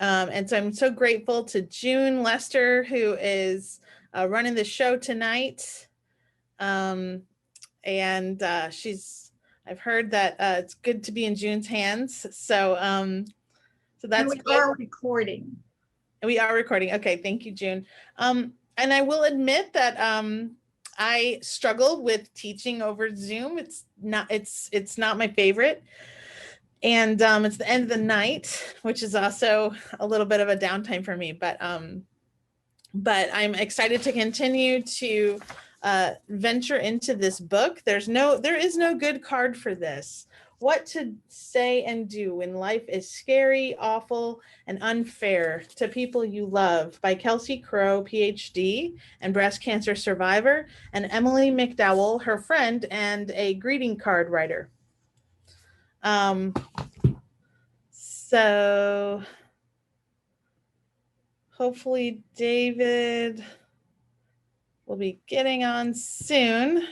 And so I'm so grateful to June Lester, who is running the show tonight. And I've heard that it's good to be in June's hands. So that's good. We are recording. We are recording. Okay, thank you, June. And I will admit that I struggle with teaching over Zoom. It's not my favorite. And it's the end of the night, which is also a little bit of a downtime for me. But I'm excited to continue to venture into this book. There is no good card for this. What to say and do when life is scary, awful, and unfair to people you love, by Kelsey Crow, PhD, and breast cancer survivor, and Emily McDowell, her friend and a greeting card writer. So hopefully David will be getting on soon.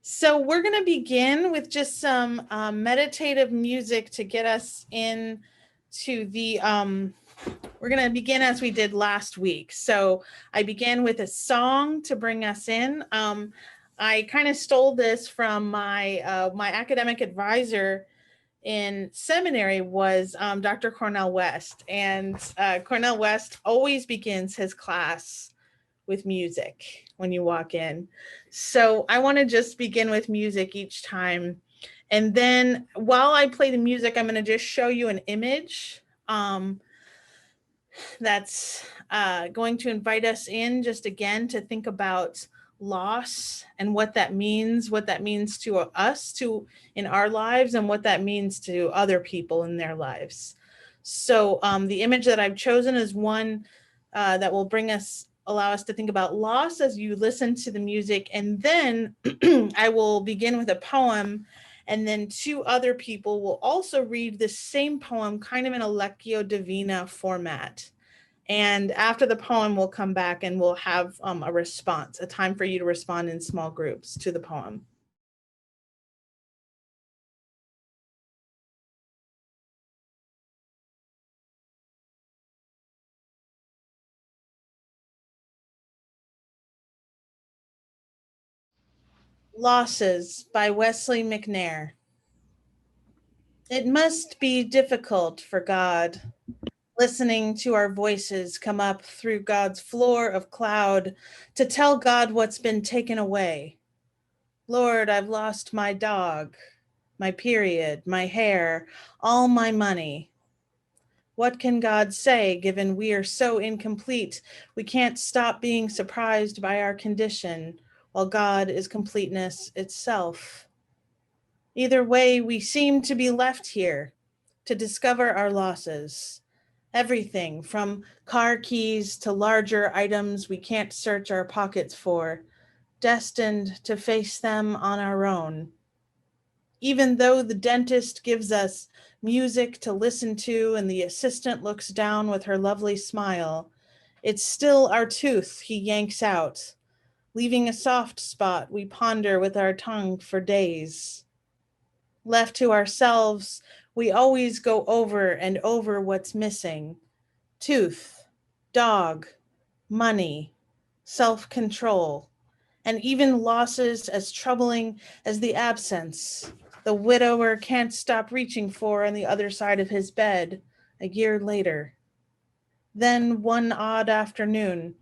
So we're going to begin with just some meditative music to get us into the, we're going to begin as we did last week. So I began with a song to bring us in. I kind of stole this from my my academic advisor in seminary was Dr. Cornel West. And Cornel West always begins his class with music when you walk in. So I want to just begin with music each time. And then while I play the music, I'm going to just show you an image that's going to invite us in just again to think about loss and what that means to us in our lives, and what that means to other people in their lives. So the image that I've chosen is one that will allow us to think about loss as you listen to the music. And then I will begin with a poem, and then two other people will also read the same poem kind of in a Lectio Divina format. And after the poem, we'll come back and we'll have a response, a time for you to respond in small groups to the poem. Losses by Wesley McNair. It must be difficult for God, listening to our voices come up through God's floor of cloud, to tell God what's been taken away. Lord, I've lost my dog, my period, my hair, all my money. What can God say, given we are so incomplete we can't stop being surprised by our condition, while God is completeness itself? Either way, we seem to be left here to discover our losses. Everything from car keys to larger items we can't search our pockets for, destined to face them on our own. Even though the dentist gives us music to listen to and the assistant looks down with her lovely smile, it's still our tooth he yanks out, leaving a soft spot we ponder with our tongue for days. Left to ourselves, we always go over and over what's missing. Tooth, dog, money, self-control, and even losses as troubling as the absence the widower can't stop reaching for on the other side of his bed a year later. Then one odd afternoon,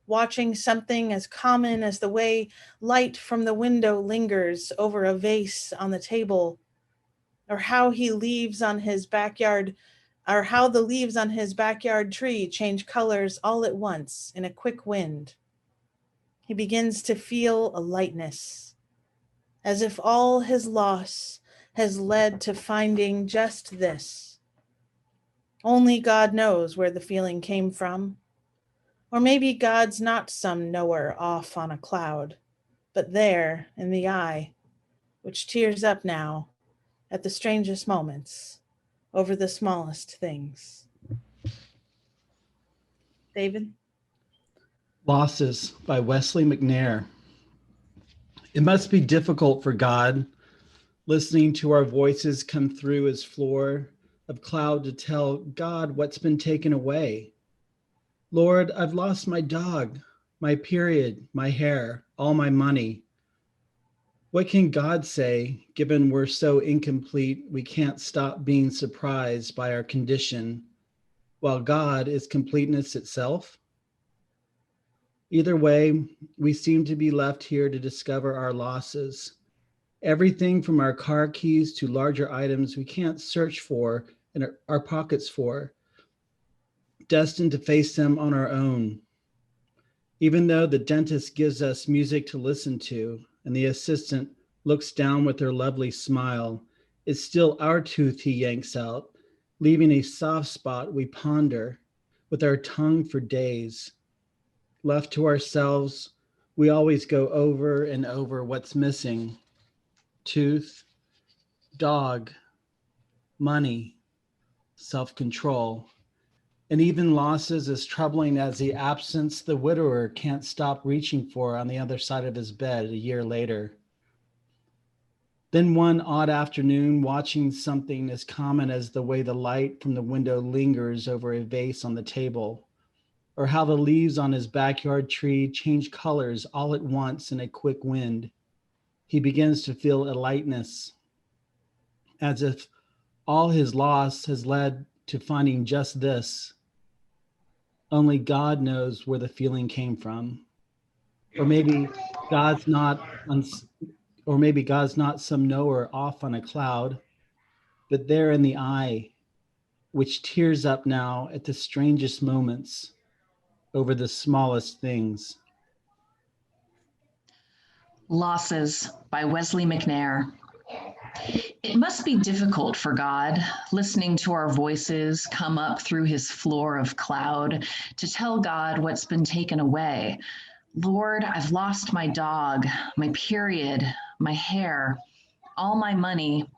watching something as common as the way light from the window lingers over a vase on the table, or how the leaves on his backyard tree change colors all at once in a quick wind. He begins to feel a lightness, as if all his loss has led to finding just this. Only God knows where the feeling came from. Or maybe God's not some knower off on a cloud, but there in the eye, which tears up now at the strangest moments over the smallest things. David? Losses by Wesley McNair. It must be difficult for God, listening to our voices come through his floor of cloud to tell God what's been taken away. Lord, I've lost my dog, my period, my hair, all my money. What can God say, given we're so incomplete we can't stop being surprised by our condition, while God is completeness itself? Either way, we seem to be left here to discover our losses. Everything from our car keys to larger items we can't search for in our pockets for, destined to face them on our own. Even though the dentist gives us music to listen to and the assistant looks down with her lovely smile, it's still our tooth he yanks out, leaving a soft spot we ponder with our tongue for days. Left to ourselves, we always go over and over what's missing: tooth, dog, money, self-control, and even losses as troubling as the absence the widower can't stop reaching for on the other side of his bed a year later. Then one odd afternoon, watching something as common as the way the light from the window lingers over a vase on the table, or how the leaves on his backyard tree change colors all at once in a quick wind, he begins to feel a lightness, as if all his loss has led to finding just this. Only God knows where the feeling came from. Or maybe God's not or maybe God's not some knower off on a cloud, but there in the eye, which tears up now at the strangest moments over the smallest things. Losses by Wesley McNair. It must be difficult for God, listening to our voices come up through his floor of cloud, to tell God what's been taken away. Lord, I've lost my dog, my period, my hair, all my money.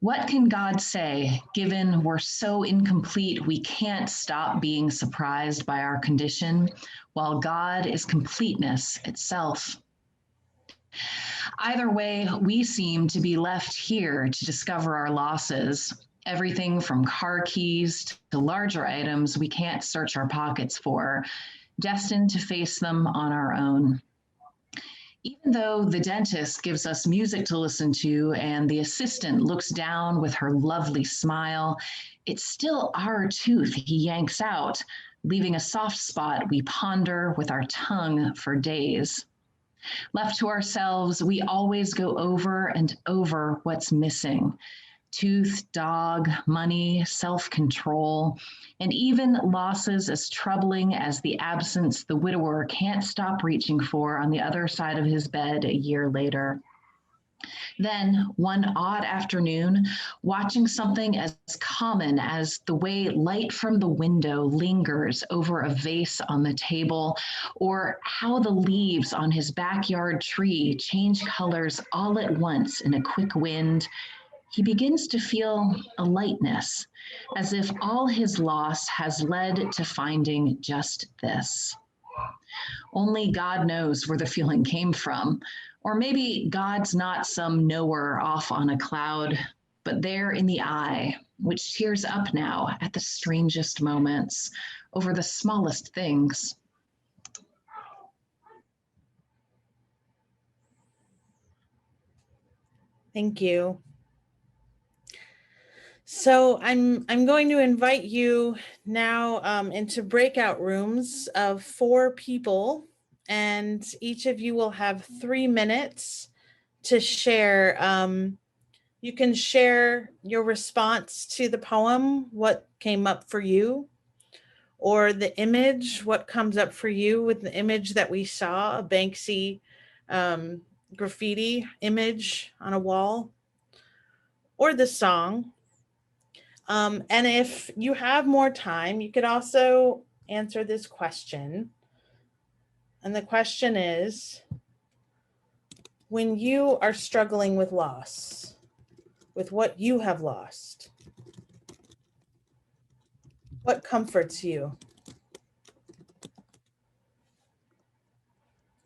What can God say, given we're so incomplete we can't stop being surprised by our condition, while God is completeness itself? Either way, we seem to be left here to discover our losses, everything from car keys to larger items we can't search our pockets for, destined to face them on our own. Even though the dentist gives us music to listen to and the assistant looks down with her lovely smile, it's still our tooth he yanks out, leaving a soft spot we ponder with our tongue for days. Left to ourselves, we always go over and over what's missing: tooth, dog, money, self-control, and even losses as troubling as the absence the widower can't stop reaching for on the other side of his bed a year later. Then, one odd afternoon, watching something as common as the way light from the window lingers over a vase on the table, or how the leaves on his backyard tree change colors all at once in a quick wind, he begins to feel a lightness, as if all his loss has led to finding just this. Only God knows where the feeling came from. Or maybe God's not some knower off on a cloud, but there in the eye, which tears up now at the strangest moments over the smallest things. Thank you. So I'm going to invite you now into breakout rooms of 4 people, and each of you will have 3 minutes to share. You can share your response to the poem, what came up for you, or the image, what comes up for you with the image that we saw, a Banksy graffiti image on a wall, or the song. And if you have more time, you could also answer this question. And the question is, when you are struggling with loss, with what you have lost, what comforts you?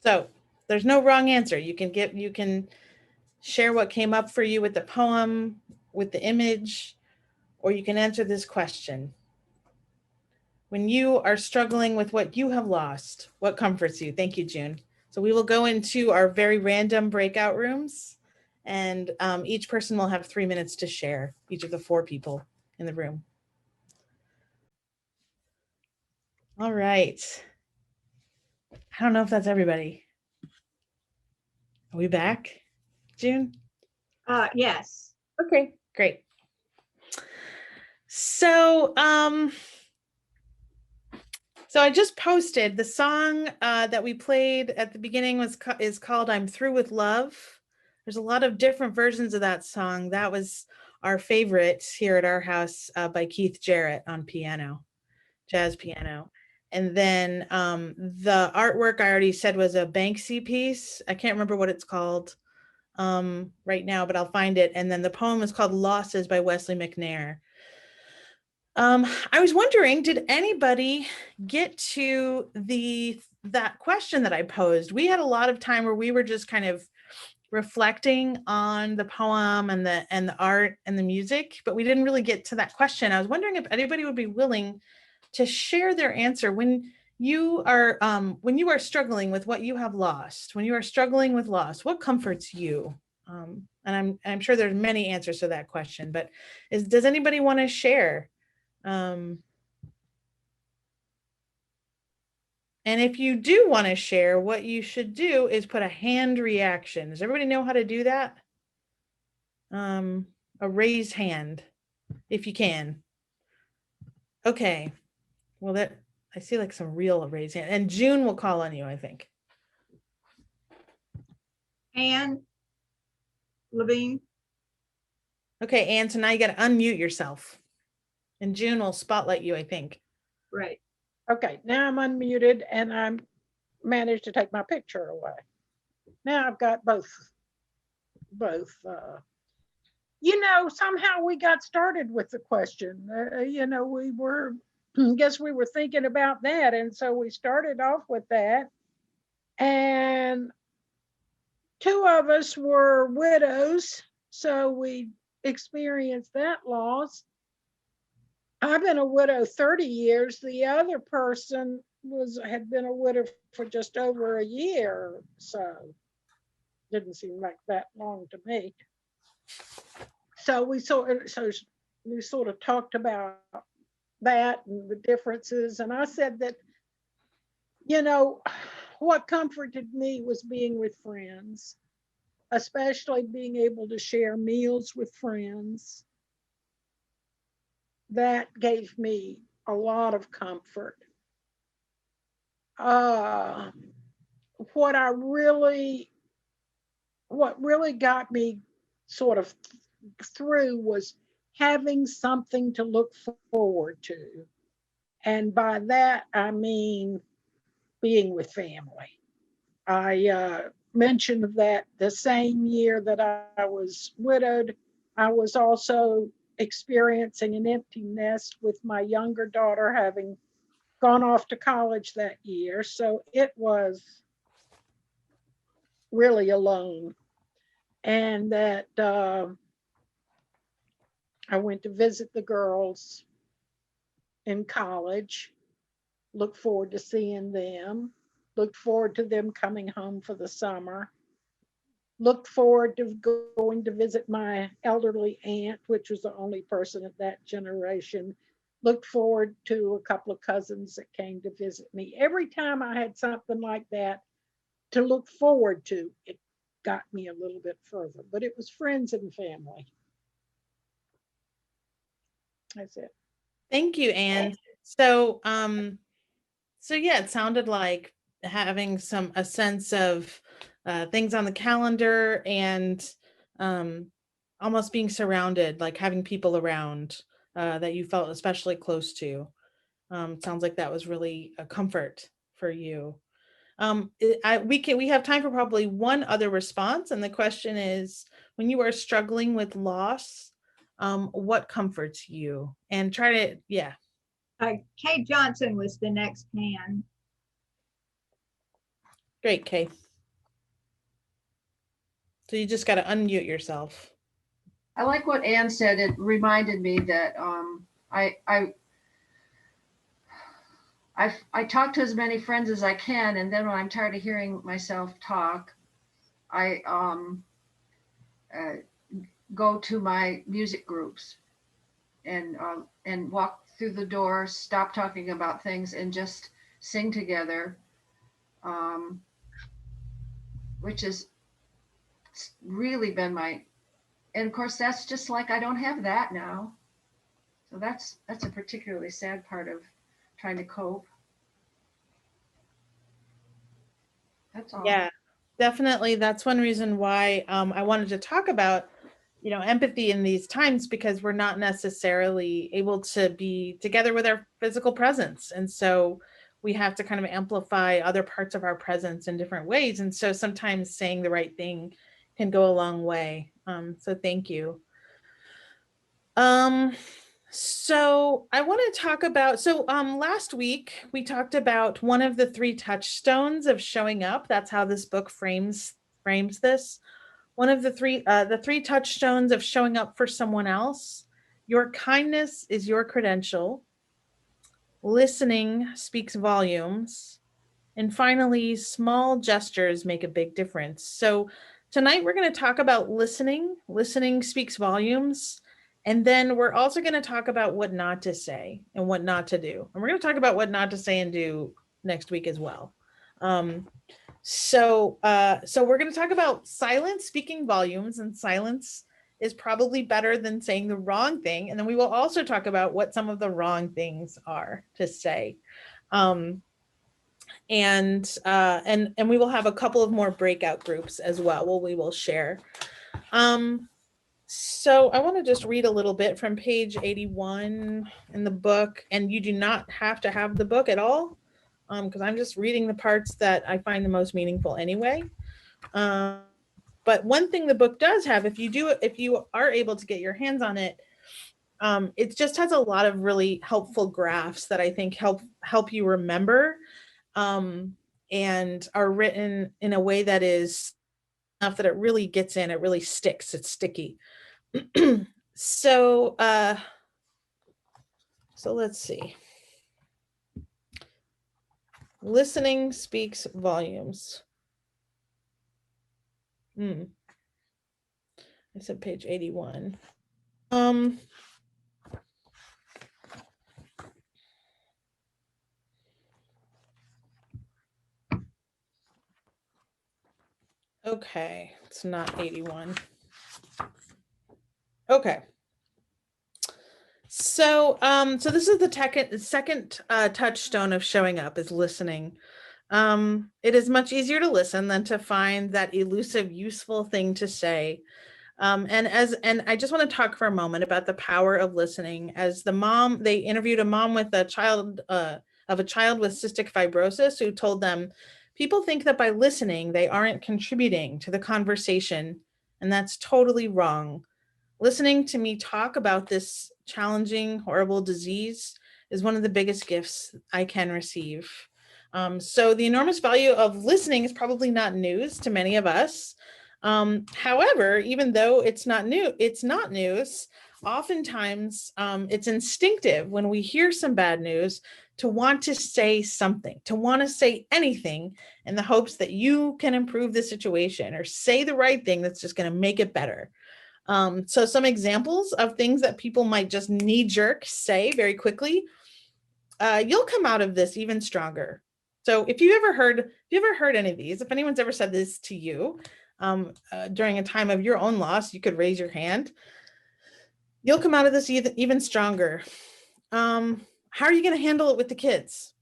So there's no wrong answer. You can share what came up for you with the poem, with the image, or you can answer this question. When you are struggling with what you have lost, what comforts you? Thank you, June. So we will go into our very random breakout rooms, and each person will have 3 minutes to share, each of the 4 people in the room. All right. I don't know if that's everybody. Are we back, June? Yes. Okay, great. So I just posted the song that we played at the beginning is called "I'm Through with Love." There's a lot of different versions of that song. That was our favorite here at our house by Keith Jarrett on piano, jazz piano. And then the artwork I already said was a Banksy piece. I can't remember what it's called right now, but I'll find it. And then the poem is called "Losses" by Wesley McNair. I was wondering, did anybody get to that question that I posed? We had a lot of time where we were just kind of reflecting on the poem and the art and the music, but we didn't really get to that question. I was wondering if anybody would be willing to share their answer when you are struggling with what you have lost, when you are struggling with loss, what comforts you? And I'm sure there's many answers to that question, but does anybody want to share? And if you do want to share, what you should do is put a hand reaction. Does everybody know how to do that? A raised hand, if you can. Okay. Well, I see like some real raised hand. And June will call on you, I think. Anne Levine. Okay, Anne, so now you got to unmute yourself. And June will spotlight you, I think. Right. Okay, now I'm unmuted and I'm managed to take my picture away. Now I've got both. Somehow we got started with the question. We were, guess we were thinking about that. And so we started off with that. And 2 of us were widows. So we experienced that loss. I've been a widow 30 years. The other person had been a widow for just over a year. So didn't seem like that long to me. So we sort of talked about that and the differences. And I said that, what comforted me was being with friends, especially being able to share meals with friends. That gave me a lot of comfort. What really got me sort of through was having something to look forward to. And by that, I mean being with family. I mentioned that the same year that I was widowed, I was also experiencing an empty nest with my younger daughter having gone off to college that year. So it was really alone. And that I went to visit the girls in college, look forward to seeing them, look forward to them coming home for the summer, looked forward to going to visit my elderly aunt, which was the only person of that generation, looked forward to a couple of cousins that came to visit me. Every time I had something like that to look forward to, it got me a little bit further, but it was friends and family. That's it. Thank you, Anne. So, yeah, it sounded like having a sense of things on the calendar and almost being surrounded, like having people around that you felt especially close to. Sounds like that was really a comfort for you. We have time for probably one other response, and the question is, when you are struggling with loss, what comforts you? And try to, yeah. Kay Johnson was the next hand. Great, Kay. So you just got to unmute yourself. I like what Anne said. It reminded me that I talk to as many friends as I can, and then when I'm tired of hearing myself talk, I go to my music groups and walk through the door, stop talking about things, and just sing together, which has really been and of course that's just like I don't have that now, so that's a particularly sad part of trying to cope. That's all. Yeah, definitely. That's one reason why I wanted to talk about, empathy in these times, because we're not necessarily able to be together with our physical presence. And so we have to kind of amplify other parts of our presence in different ways. And so sometimes saying the right thing can go a long way. So thank you. So I want to talk about, last week we talked about one of the 3 touchstones of showing up. That's how this book frames this. One of the 3 touchstones of showing up for someone else. Your kindness is your credential. Listening speaks volumes. And finally, small gestures make a big difference. So tonight we're going to talk about listening. Listening speaks volumes. And then we're also going to talk about what not to say and what not to do. And we're going to talk about what not to say and do next week as well. So we're going to talk about silence speaking volumes, and silence is probably better than saying the wrong thing. And then we will also talk about what some of the wrong things are to say. And we will have a couple of more breakout groups as well. We will share. So I want to just read a little bit from page 81 in the book, and you do not have to have the book at all, because I'm just reading the parts that I find the most meaningful anyway. But one thing the book does have, if you are able to get your hands on it, it just has a lot of really helpful graphs that I think help you remember, and are written in a way that is enough that it really gets in, it really sticks, it's sticky. So let's see. Listening speaks volumes. I said page 81. Okay, it's not 81. Okay. So this is the second touchstone of showing up, is listening. It is much easier to listen than to find that elusive, useful thing to say. And I just want to talk for a moment about the power of listening. As they interviewed a mom with a child with cystic fibrosis, who told them, people think that by listening, they aren't contributing to the conversation, and that's totally wrong. Listening to me talk about this challenging, horrible disease is one of the biggest gifts I can receive. So the enormous value of listening is probably not news to many of us. However, even though it's not news, oftentimes it's instinctive when we hear some bad news to want to say something, to want to say anything in the hopes that you can improve the situation or say the right thing that's just going to make it better. So some examples of things that people might just knee-jerk say very quickly. You'll come out of this even stronger. So if you ever heard any of these, if anyone's ever said this to you during a time of your own loss, you could raise your hand. You'll come out of this even stronger. How are you going to handle it with the kids?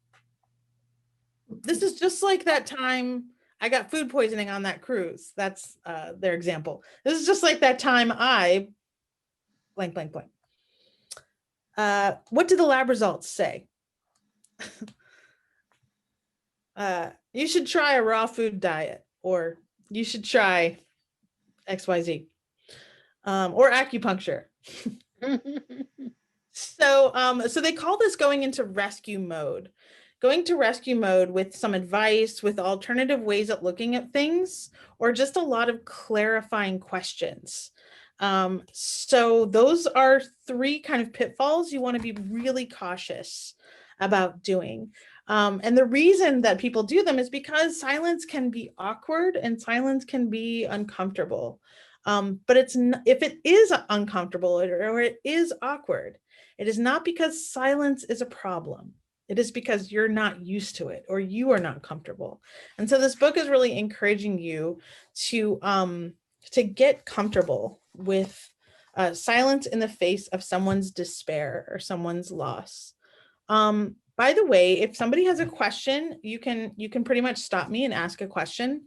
This is just like that time I got food poisoning on that cruise. That's their example. This is just like that time I blank, blank, blank. What do the lab results say? You should try a raw food diet, or you should try XYZ, or acupuncture. So they call this going into rescue mode. Going to rescue mode with some advice, with alternative ways of looking at things, or just a lot of clarifying questions. So those are 3 kind of pitfalls you want to be really cautious about doing. And the reason that people do them is because silence can be awkward and silence can be uncomfortable. But if it is uncomfortable or it is awkward, it is not because silence is a problem. It is because you're not used to it or you are not comfortable. And so this book is really encouraging you to get comfortable with silence in the face of someone's despair or someone's loss. By the way, if somebody has a question, you can pretty much stop me and ask a question.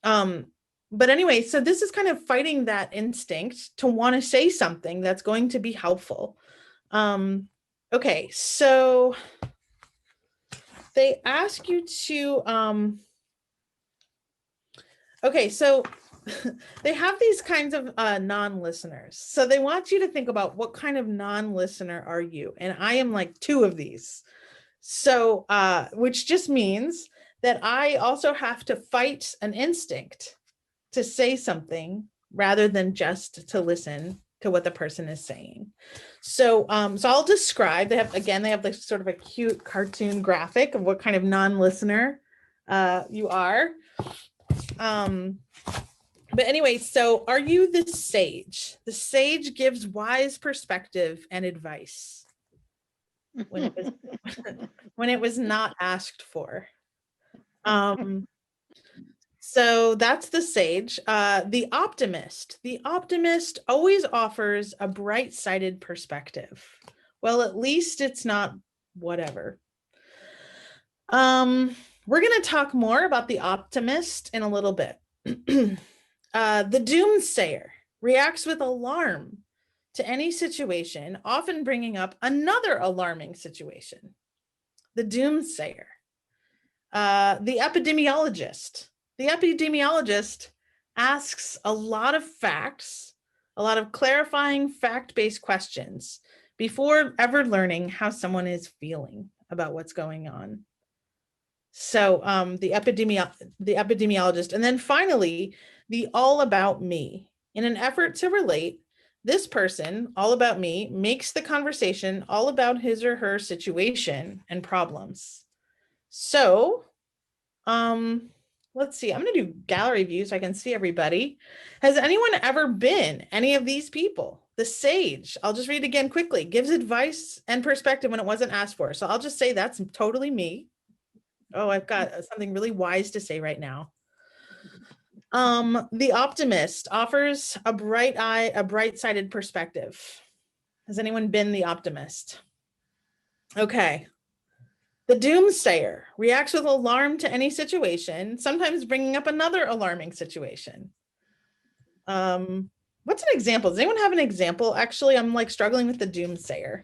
But anyway, so this is kind of fighting that instinct to want to say something that's going to be helpful. Okay, so they ask you to, okay, so they have these kinds of non-listeners. So they want you to think about what kind of non-listener are you? And I am like 2 of these. So, which just means that I also have to fight an instinct to say something rather than just to listen to what the person is saying. So, so I'll describe, they have like sort of a cute cartoon graphic of what kind of non-listener you are. But anyway, so are you the sage? The sage gives wise perspective and advice when it was not asked for. So that's the sage. The optimist. The optimist always offers a bright-sided perspective. Well, at least it's not whatever. We're going to talk more about the optimist in a little bit. The doomsayer reacts with alarm to any situation, often bringing up another alarming situation. The doomsayer. The epidemiologist. The epidemiologist asks a lot of facts, a lot of clarifying fact-based questions before ever learning how someone is feeling about what's going on. So the epidemiologist. And then finally, the all about me. In an effort to relate, this person, all about me, makes the conversation all about his or her situation and problems. So, let's see, I'm going to do gallery view so I can see everybody. Has anyone ever been any of these people? The sage, I'll just read again quickly, gives advice and perspective when it wasn't asked for. So I'll just say that's totally me. Oh, I've got something really wise to say right now. The optimist offers a bright-sided perspective. Has anyone been the optimist? Okay. The doomsayer reacts with alarm to any situation, sometimes bringing up another alarming situation. What's an example? Does anyone have an example? Actually, I'm like struggling with the doomsayer.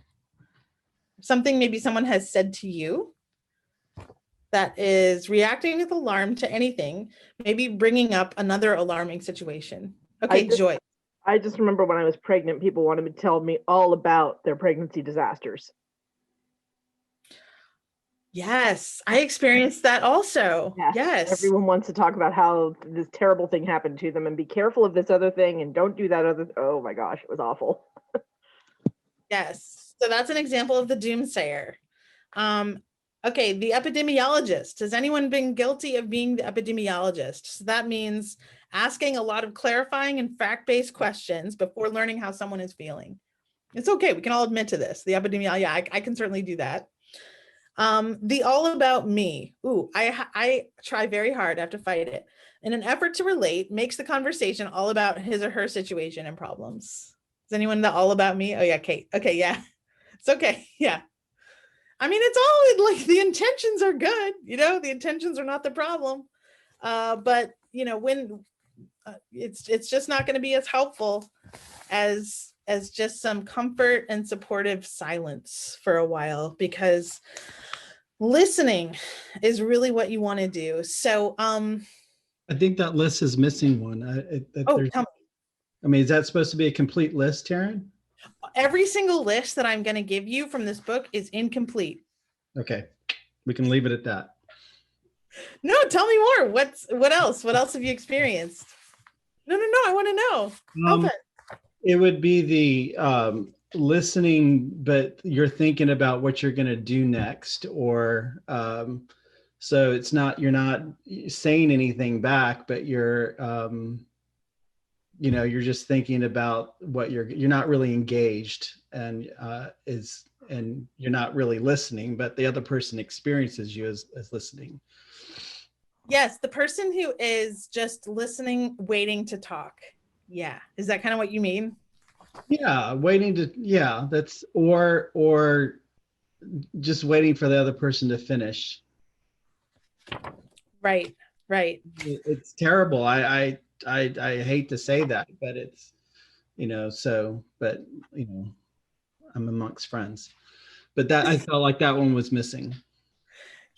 Something maybe someone has said to you that is reacting with alarm to anything, maybe bringing up another alarming situation. Okay, Joy. I just remember when I was pregnant, people wanted to tell me all about their pregnancy disasters. Yes, I experienced that also. Yes. Everyone wants to talk about how this terrible thing happened to them and be careful of this other thing and don't do that other. Oh my gosh, it was awful. Yes. So that's an example of the doomsayer. Okay, the epidemiologist. Has anyone been guilty of being the epidemiologist? So that means asking a lot of clarifying and fact-based questions before learning how someone is feeling. It's okay. We can all admit to this. The epidemiologist, yeah, I can certainly do that. The all about me. Ooh, I try very hard. I have to fight it. In an effort to relate, makes the conversation all about his or her situation and problems. Is anyone the all about me? Oh yeah, Kate. Okay, yeah. It's okay. Yeah. I mean, it's all like the intentions are good, you know, the intentions are not the problem. But you know, when it's just not going to be as helpful as just some comfort and supportive silence for a while, because listening is really what you want to do. So I think that list is missing one. tell me. I mean, is that supposed to be a complete list, Taryn? Every single list that I'm going to give you from this book is incomplete. Okay, we can leave it at that. No, tell me more. What else? What else have you experienced? No, I want to know. Help it. It would be the listening, but you're thinking about what you're going to do next, or so it's not, you're not saying anything back, but you're you're just thinking about what you're not really engaged, and and you're not really listening, but the other person experiences you as listening. Yes, the person who is just listening, waiting to talk. Yeah. Is that kind of what you mean? Yeah, that's or just waiting for the other person to finish. Right. It's terrible. I hate to say that, but it's, but I'm amongst friends. But that, I felt like that one was missing.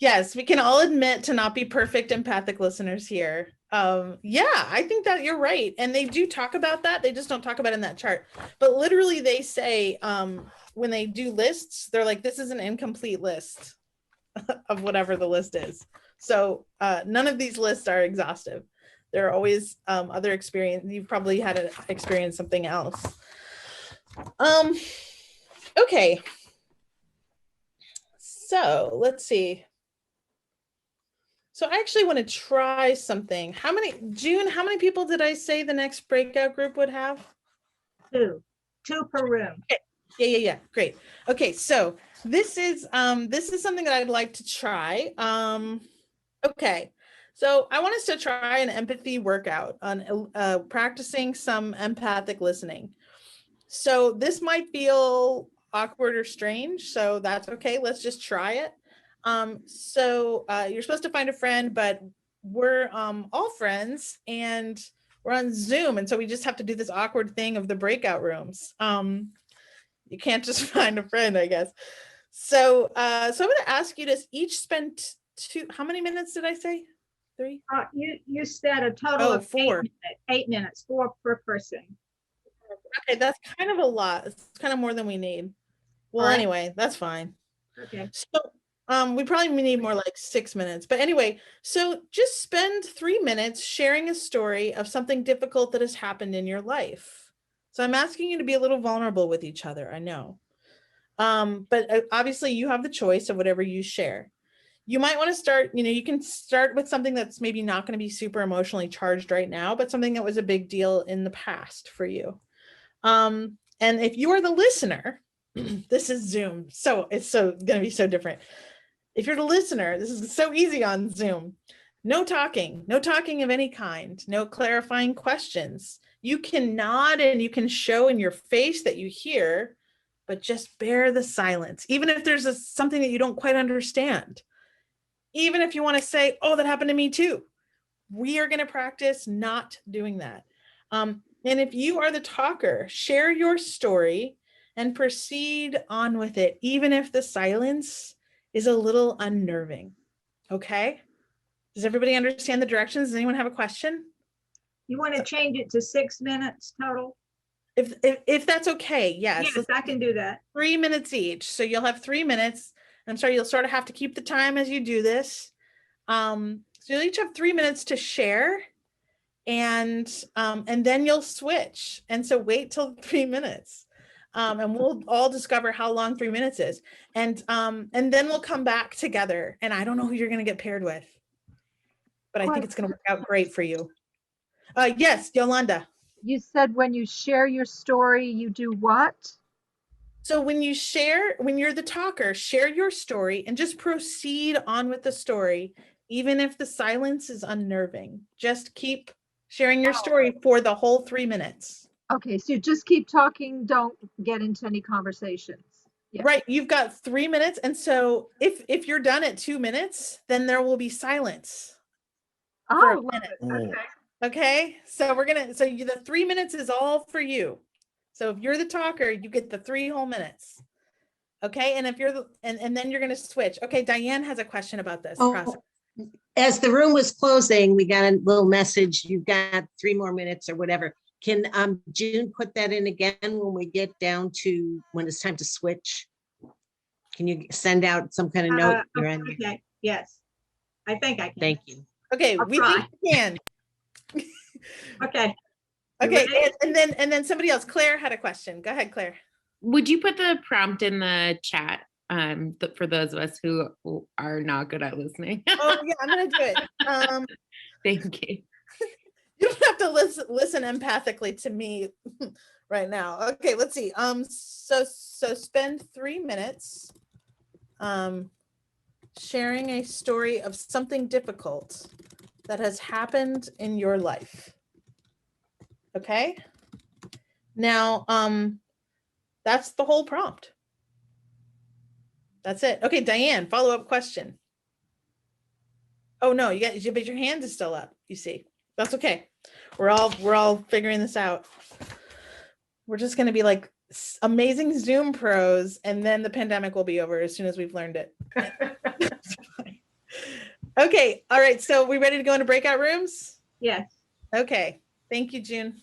Yes, we can all admit to not be perfect empathic listeners here. Yeah, I think that you're right. And they do talk about that. They just don't talk about it in that chart. But literally they say, when they do lists, they're like, this is an incomplete list of whatever the list is. So none of these lists are exhaustive. There are always other experience. You've probably had to experience something else. Okay. So let's see. So I actually want to try something. June, how many people did I say the next breakout group would have? 2 per room. Okay. Yeah. Great. Okay, so this is something that I'd like to try. Okay, so I want us to try an empathy workout on practicing some empathic listening. So this might feel awkward or strange, so that's okay. Let's just try it. So you're supposed to find a friend, but we're all friends and we're on Zoom. And so we just have to do this awkward thing of the breakout rooms. You can't just find a friend, I guess. So so I'm going to ask you to each spend how many minutes did I say? 3? You said a total of 4. 8 minutes, 4 per person. Okay, that's kind of a lot. It's kind of more than we need. Well, Right. Anyway, that's fine. Okay. So we probably need more like 6 minutes. But anyway, so just spend 3 minutes sharing a story of something difficult that has happened in your life. So I'm asking you to be a little vulnerable with each other, I know. But obviously you have the choice of whatever you share. You might want to start, you can start with something that's maybe not going to be super emotionally charged right now, but something that was a big deal in the past for you. And if you are the listener, this is Zoom. So it's going to be so different. If you're the listener, this is so easy on Zoom. No talking of any kind, no clarifying questions. You can nod and you can show in your face that you hear, but just bear the silence. Even if there's something that you don't quite understand. Even if you want to say, oh, that happened to me too. We are going to practice not doing that. And if you are the talker, share your story and proceed on with it, even if the silence is a little unnerving. Okay? Does everybody understand the directions? Does anyone have a question? You want to change it to 6 minutes total? If that's okay, yes. Yes, I can do that. 3 minutes each. So you'll have 3 minutes. I'm sorry, you'll sort of have to keep the time as you do this. So you'll each have 3 minutes to share, and then you'll switch. And so wait till 3 minutes. And we'll all discover how long 3 minutes is. And then we'll come back together. And I don't know who you're going to get paired with, but I think it's going to work out great for you. Yes, Yolanda. You said when you share your story, you do what? So when you're the talker, share your story and just proceed on with the story, even if the silence is unnerving. Just keep sharing your story for the whole 3 minutes. Okay, so just keep talking. Don't get into any conversations. Yeah. Right. You've got 3 minutes. And so if you're done at 2 minutes, then there will be silence. For a minute. Okay. So the 3 minutes is all for you. So if you're the talker, you get the 3 whole minutes. Okay. And if you're and then you're going to switch. Okay. Diane has a question about this process. As the room was closing, we got a little message. You've got 3 more minutes or whatever. Can June put that in again when we get down to when it's time to switch? Can you send out some kind of note? Okay. Yes. I think I can. Thank you. Okay. We think we can. Okay. Okay, and then somebody else. Claire had a question. Go ahead, Claire. Would you put the prompt in the chat for those of us who are not good at listening? Oh yeah, I'm gonna do it. Thank you. You don't have to listen empathically to me right now. Okay, let's see. So spend 3 minutes sharing a story of something difficult that has happened in your life. Okay. Now, that's the whole prompt. That's it. Okay, Diane, follow-up question. Oh no, but your hand is still up, you see. That's okay. We're all figuring this out. We're just going to be like amazing Zoom pros, and then the pandemic will be over as soon as we've learned it. Okay, all right, so we ready to go into breakout rooms? Yes. Okay, thank you, June.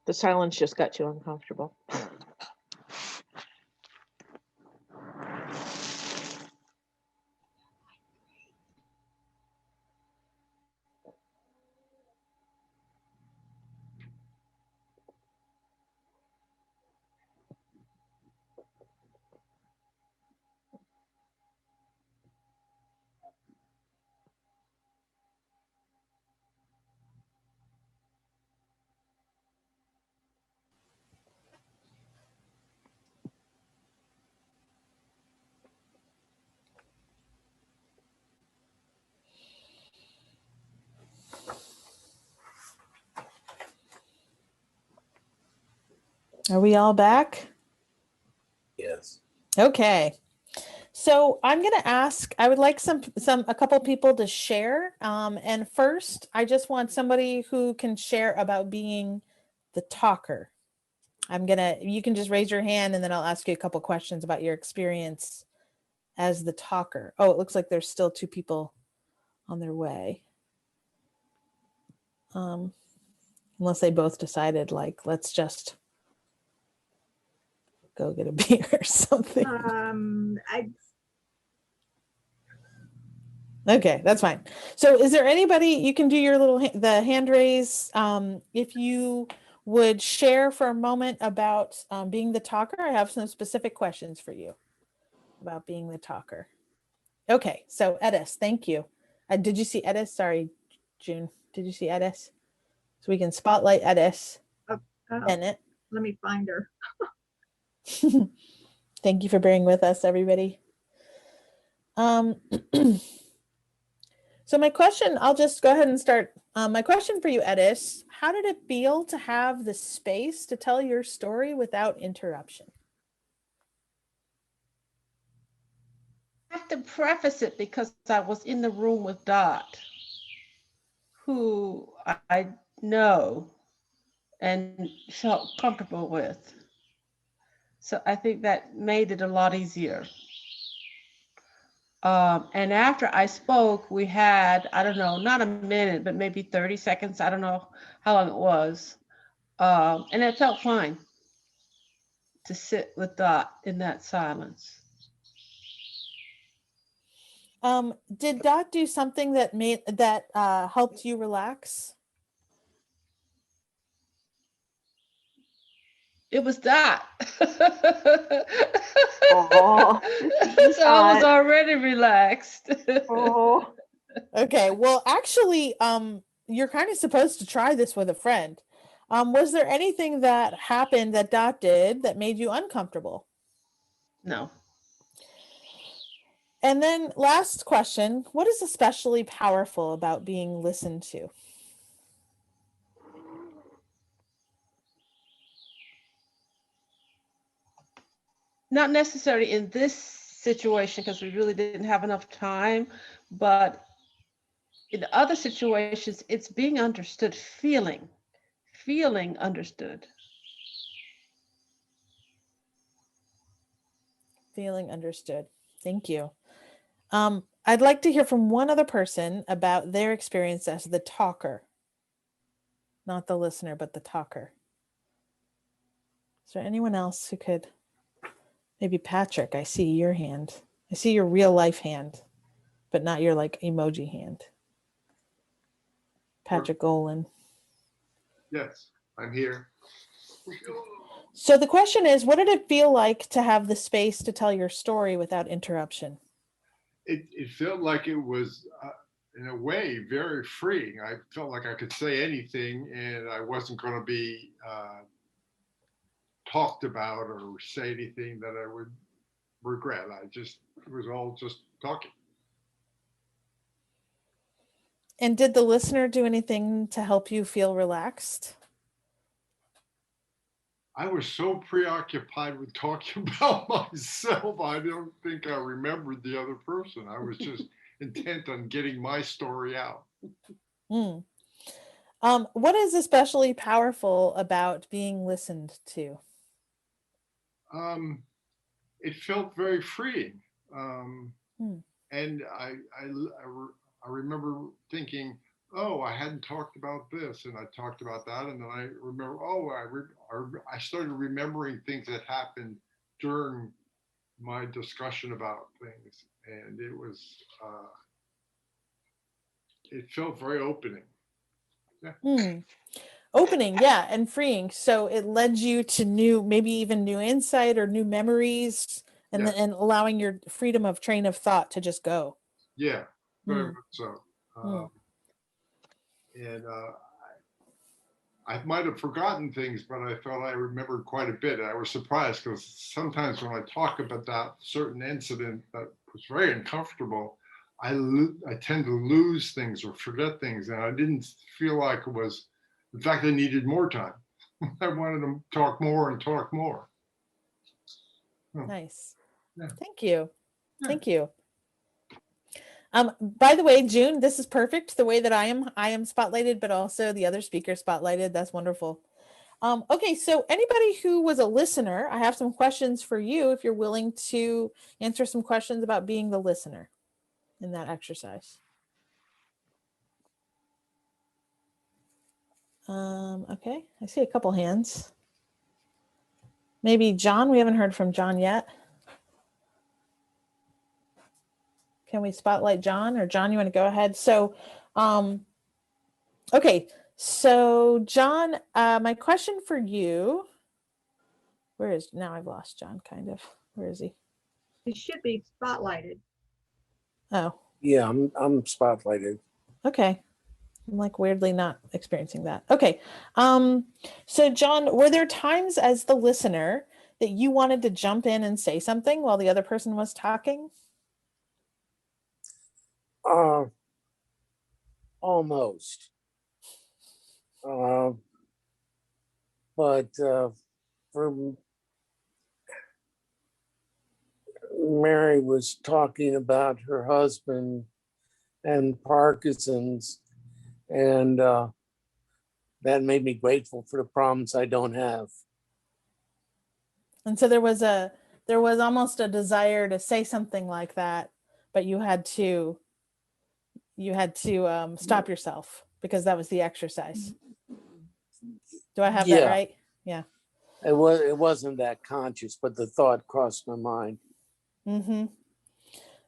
The silence just got you uncomfortable. Are we all back? Yes. Okay. So I'm going to ask, I would like a couple people to share. And first, I just want somebody who can share about being the talker. You can just raise your hand and then I'll ask you a couple questions about your experience as the talker. Oh, it looks like there's still 2 people on their way. Unless they both decided, like, let's just go get a beer or something. Okay, that's fine. So is there anybody, you can do your the hand raise. If you would share for a moment about being the talker, I have some specific questions for you about being the talker. Okay, so Edis, thank you. Did you see Edis? Sorry, June, did you see Edis? So we can spotlight Edis. Bennett. Let me find her. Thank you for bearing with us, everybody. So my question, I'll just go ahead and start. My question for you, Edis, how did it feel to have the space to tell your story without interruption? I have to preface it because I was in the room with Dot, who I know and felt comfortable with. So I think that made it a lot easier. And after I spoke, we had, I don't know, not a minute, but maybe 30 seconds. I don't know how long it was. And it felt fine to sit with Dot in that silence. Did Dot do something that helped you relax? It was Dot. Oh, so I was already relaxed. Oh. Okay, well, actually, you're kind of supposed to try this with a friend. Was there anything that happened that Dot did that made you uncomfortable? No. And then last question, what is especially powerful about being listened to? Not necessarily in this situation because we really didn't have enough time, but in other situations, it's being understood, feeling understood. Feeling understood. Thank you. I'd like to hear from one other person about their experience as the talker. Not the listener, but the talker. Is there anyone else who could? Maybe Patrick, I see your hand. I see your real life hand, but not your like emoji hand. Patrick Golan. Yes, I'm here. So the question is, what did it feel like to have the space to tell your story without interruption? It felt like it was, in a way, very freeing. I felt like I could say anything and I wasn't going to be talked about or say anything that I would regret. It was all just talking. And did the listener do anything to help you feel relaxed? I was so preoccupied with talking about myself, I don't think I remembered the other person. I was just intent on getting my story out. Mm. What is especially powerful about being listened to? It felt very freeing. Mm. And I remember thinking, oh, I hadn't talked about this, and I talked about that, and then I remember, I started remembering things that happened during my discussion about things, and it was, it felt very opening. Yeah. Mm. Opening, yeah, and freeing. So it led you to new, maybe even new insight or new memories, and Yeah. and allowing your freedom of train of thought to just go. Yeah, very much so. Mm. And I might have forgotten things, but I felt I remembered quite a bit. I was surprised because sometimes when I talk about that certain incident that was very uncomfortable, I tend to lose things or forget things. And I didn't feel like it was, in fact, I needed more time. I wanted to talk more and talk more. Nice. Yeah. Thank you. Yeah. Thank you. By the way, June, this is perfect the way that I am spotlighted, but also the other speaker spotlighted. That's wonderful. Okay, so anybody who was a listener, I have some questions for you if you're willing to answer some questions about being the listener in that exercise. Okay, I see a couple hands. Maybe John, we haven't heard from John yet. Can we spotlight John, or John, you want to go ahead? So, okay, so John, my question for you, now I've lost John kind of. Where is he? He should be spotlighted. Oh. Yeah, I'm spotlighted. Okay. I'm like weirdly not experiencing that. Okay. So John, were there times as the listener that you wanted to jump in and say something while the other person was talking? Almost. But Mary was talking about her husband and Parkinson's, and that made me grateful for the problems I don't have. And so there was almost a desire to say something like that, but you had to stop yourself because that was the exercise. Do I have that right? Yeah. It wasn't that conscious, but the thought crossed my mind. Mm-hmm.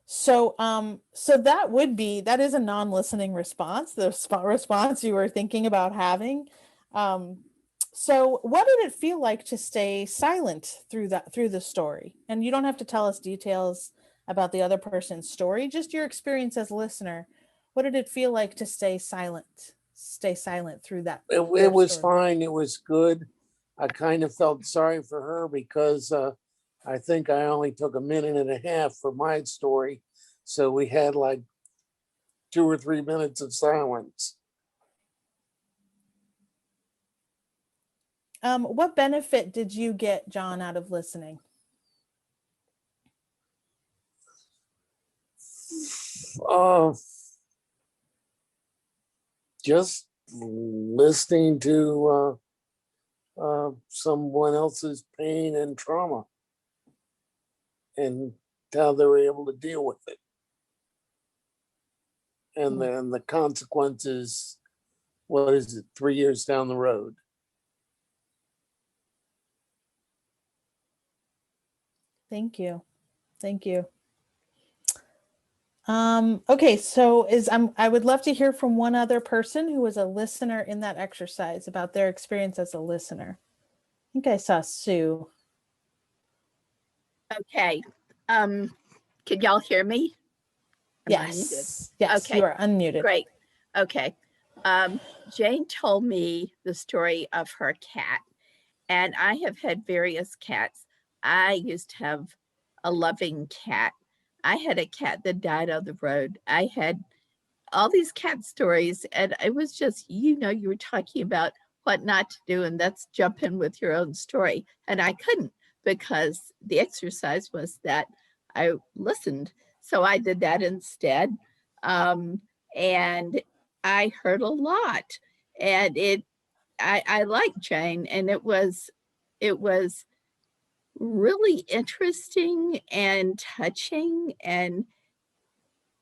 So that is a non-listening response, the response you were thinking about having. So what did it feel like to stay silent through the story? And you don't have to tell us details about the other person's story, just your experience as a listener. What did it feel like to stay silent through that? It was fine. It was good. I kind of felt sorry for her because I think I only took a minute and a half for my story. So we had like 2 or 3 minutes of silence. What benefit did you get, John, out of listening? Just listening to someone else's pain and trauma and how they were able to deal with it. And then the consequences, 3 years down the road? Thank you. Thank you. Okay, so I would love to hear from one other person who was a listener in that exercise about their experience as a listener. I think I saw Sue. Okay. Can y'all hear me? Yes. Yes, Okay. you are unmuted. Great. Okay. Jane told me the story of her cat, and I have had various cats. I used to have a loving cat. I had a cat that died on the road. I had all these cat stories, and it was just, you were talking about what not to do, and that's jump in with your own story. And I couldn't, because the exercise was that I listened. So I did that instead. And I heard a lot. And I liked Jane, and it was really interesting and touching, and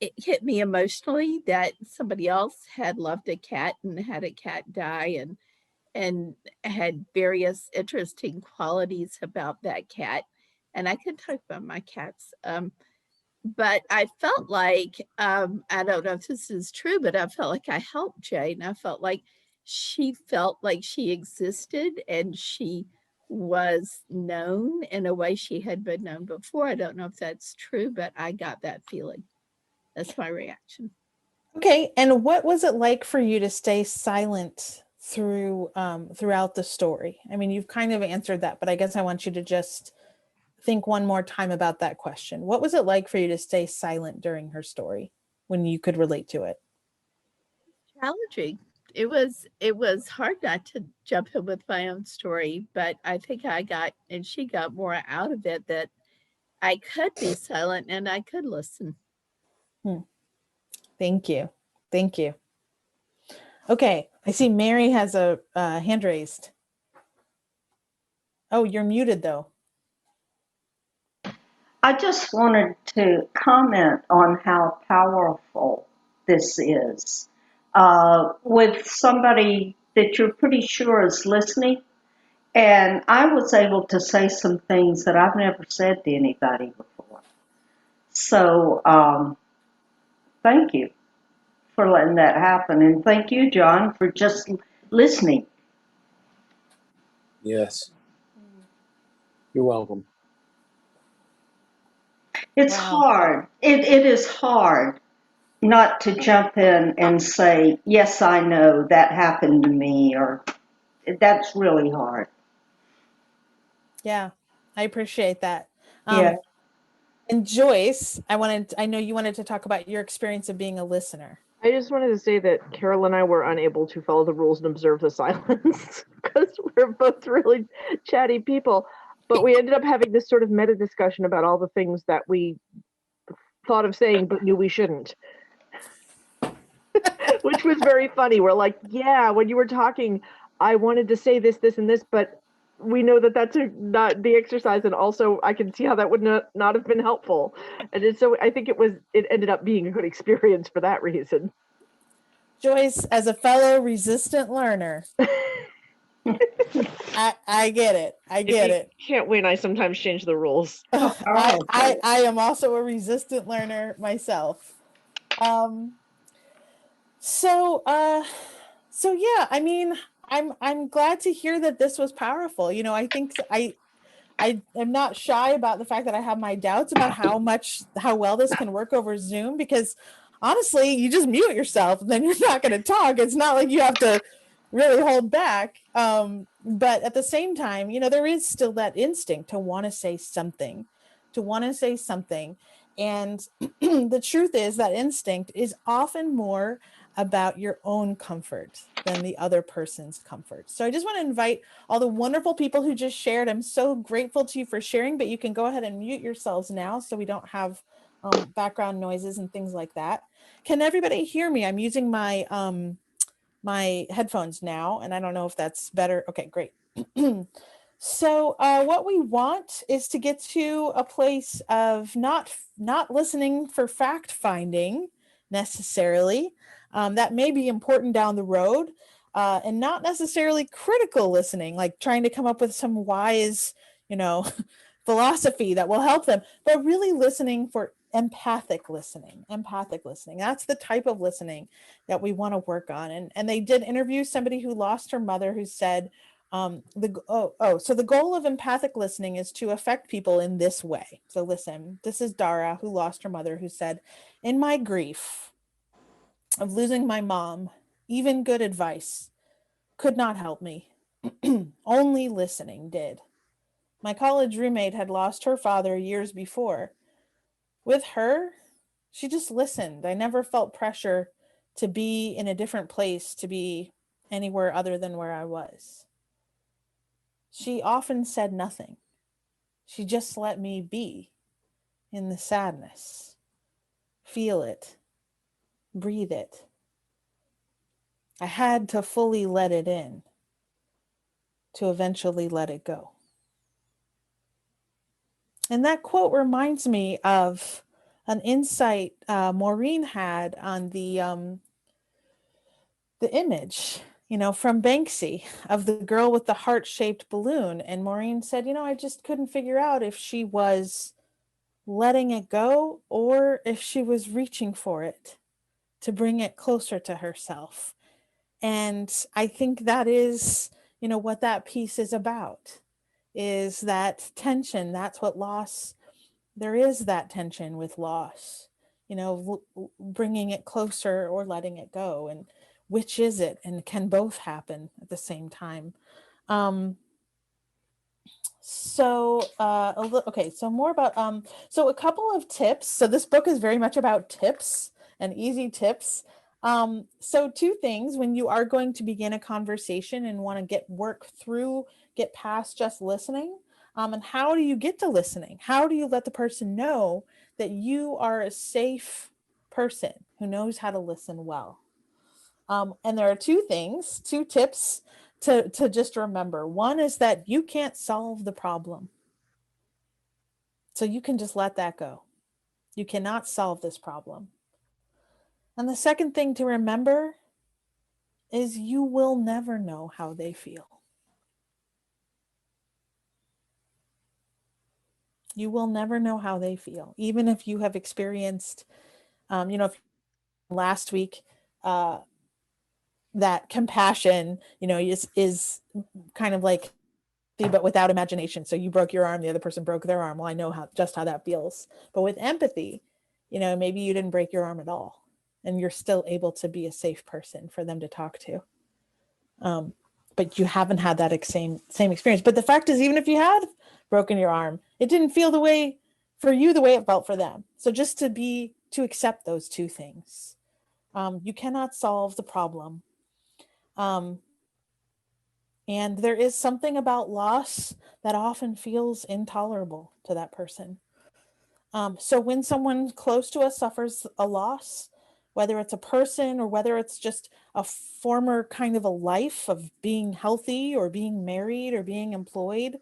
it hit me emotionally that somebody else had loved a cat and had a cat die, and had various interesting qualities about that cat. And I can talk about my cats. But I felt like, I don't know if this is true, but I felt like I helped Jane. I felt like she existed, and she was known in a way she had been known before. I don't know if that's true, but I got that feeling. That's my reaction. Okay, and what was it like for you to stay silent throughout the story? I mean, you've kind of answered that, but I guess I want you to just think one more time about that question. What was it like for you to stay silent during her story when you could relate to it? Challenging. It was hard not to jump in with my own story, but I think she got more out of it, that I could be silent and I could listen. Thank you. Thank you. Okay, I see Mary has a hand raised. Oh, you're muted though. I just wanted to comment on how powerful this is. With somebody that you're pretty sure is listening, and I was able to say some things that I've never said to anybody before. So, thank you for letting that happen. And thank you, John, for just listening. Yes. You're welcome. It's hard. It is hard not to jump in and say, yes, I know that happened to me, or that's really hard. Yeah, I appreciate that. Yeah. And Joyce, I know you wanted to talk about your experience of being a listener. I just wanted to say that Carol and I were unable to follow the rules and observe the silence because we're both really chatty people. But we ended up having this sort of meta discussion about all the things that we thought of saying but knew we shouldn't. Which was very funny. We're like, yeah, when you were talking, I wanted to say this, this, and this, but we know that that's not the exercise, and also I can see how that would not have been helpful. And so I think it ended up being a good experience for that reason. Joyce, as a fellow resistant learner, I get it. I get it. Can't win. I sometimes change the ruls. I am also a resistant learner myself. So yeah, I mean, I'm glad to hear that this was powerful. I think I am not shy about the fact that I have my doubts about how well this can work over Zoom, because honestly, you just mute yourself and then you're not going to talk. It's not like you have to really hold back. But at the same time, there is still that instinct to want to say something, And the truth is that instinct is often more about your own comfort than the other person's comfort. So I just want to invite all the wonderful people who just shared. I'm so grateful to you for sharing, but you can go ahead and mute yourselves now so we don't have background noises and things like that. Can everybody hear me? I'm using my my headphones now, and I don't know if that's better. Okay, great. So what we want is to get to a place of not listening for fact finding necessarily. That may be important down the road, and not necessarily critical listening, like trying to come up with some wise, philosophy that will help them, but really listening for empathic listening. That's the type of listening that we want to work on. And they did interview somebody who lost her mother, who said, so the goal of empathic listening is to affect people in this way. So listen, this is Dara, who lost her mother, who said, in my grief of losing my mom, even good advice could not help me. Only listening did. My college roommate had lost her father years before. With her, she just listened. I never felt pressure to be in a different place, to be anywhere other than where I was. She often said nothing. She just let me be in the sadness, feel it, breathe it. I had to fully let it in to eventually let it go. And that quote reminds me of an insight Maureen had on the image, from Banksy of the girl with the heart-shaped balloon. And Maureen said, I just couldn't figure out if she was letting it go or if she was reaching for it to bring it closer to herself. And I think that is, what that piece is about, is that tension. That's what loss, there is that tension with loss, bringing it closer or letting it go. And which is it? And can both happen at the same time? So more about, so a couple of tips. So this book is very much about tips and easy tips. So two things: when you are going to begin a conversation and want to get past just listening, and how do you get to listening? How do you let the person know that you are a safe person who knows how to listen well? And there are two tips to just remember. One is that you can't solve the problem. So you can just let that go. You cannot solve this problem. And the second thing to remember is you will never know how they feel. You will never know how they feel, even if you have experienced, if last week, that compassion, is kind of like, but without imagination. So you broke your arm, the other person broke their arm. Well, I know how that feels. But with empathy, maybe you didn't break your arm at all, and you're still able to be a safe person for them to talk to. But you haven't had that same experience. But the fact is, even if you had broken your arm, it didn't feel the way it felt for them. So just to accept those two things. You cannot solve the problem. And there is something about loss that often feels intolerable to that person. So when someone close to us suffers a loss, whether it's a person or whether it's just a former kind of a life of being healthy or being married or being employed,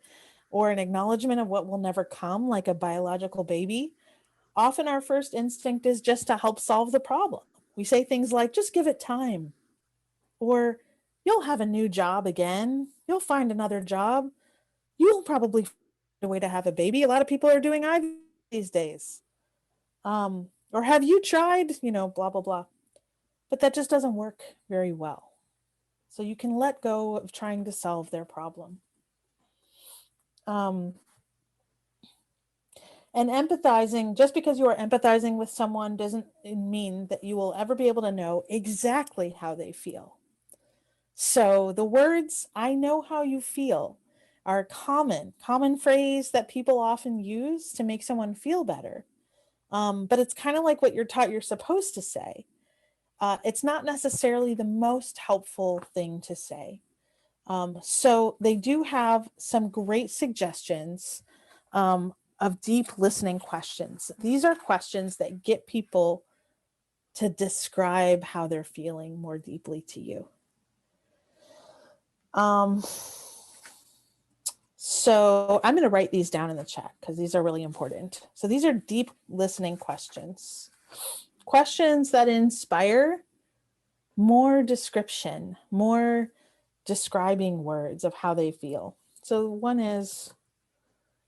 or an acknowledgement of what will never come, like a biological baby, often our first instinct is just to help solve the problem. We say things like, just give it time, or you'll have a new job again. You'll find another job. You'll probably find a way to have a baby. A lot of people are doing IVF these days. Or have you tried, blah, blah, blah. But that just doesn't work very well. So you can let go of trying to solve their problem. And empathizing, just because you are empathizing with someone doesn't mean that you will ever be able to know exactly how they feel. So the words, I know how you feel, are a common phrase that people often use to make someone feel better. But it's kind of like what you're taught you're supposed to say. It's not necessarily the most helpful thing to say. So they do have some great suggestions of deep listening questions. These are questions that get people to describe how they're feeling more deeply to you. So I'm going to write these down in the chat because these are really important. So these are deep listening questions. Questions that inspire more description, more describing words of how they feel. So one is,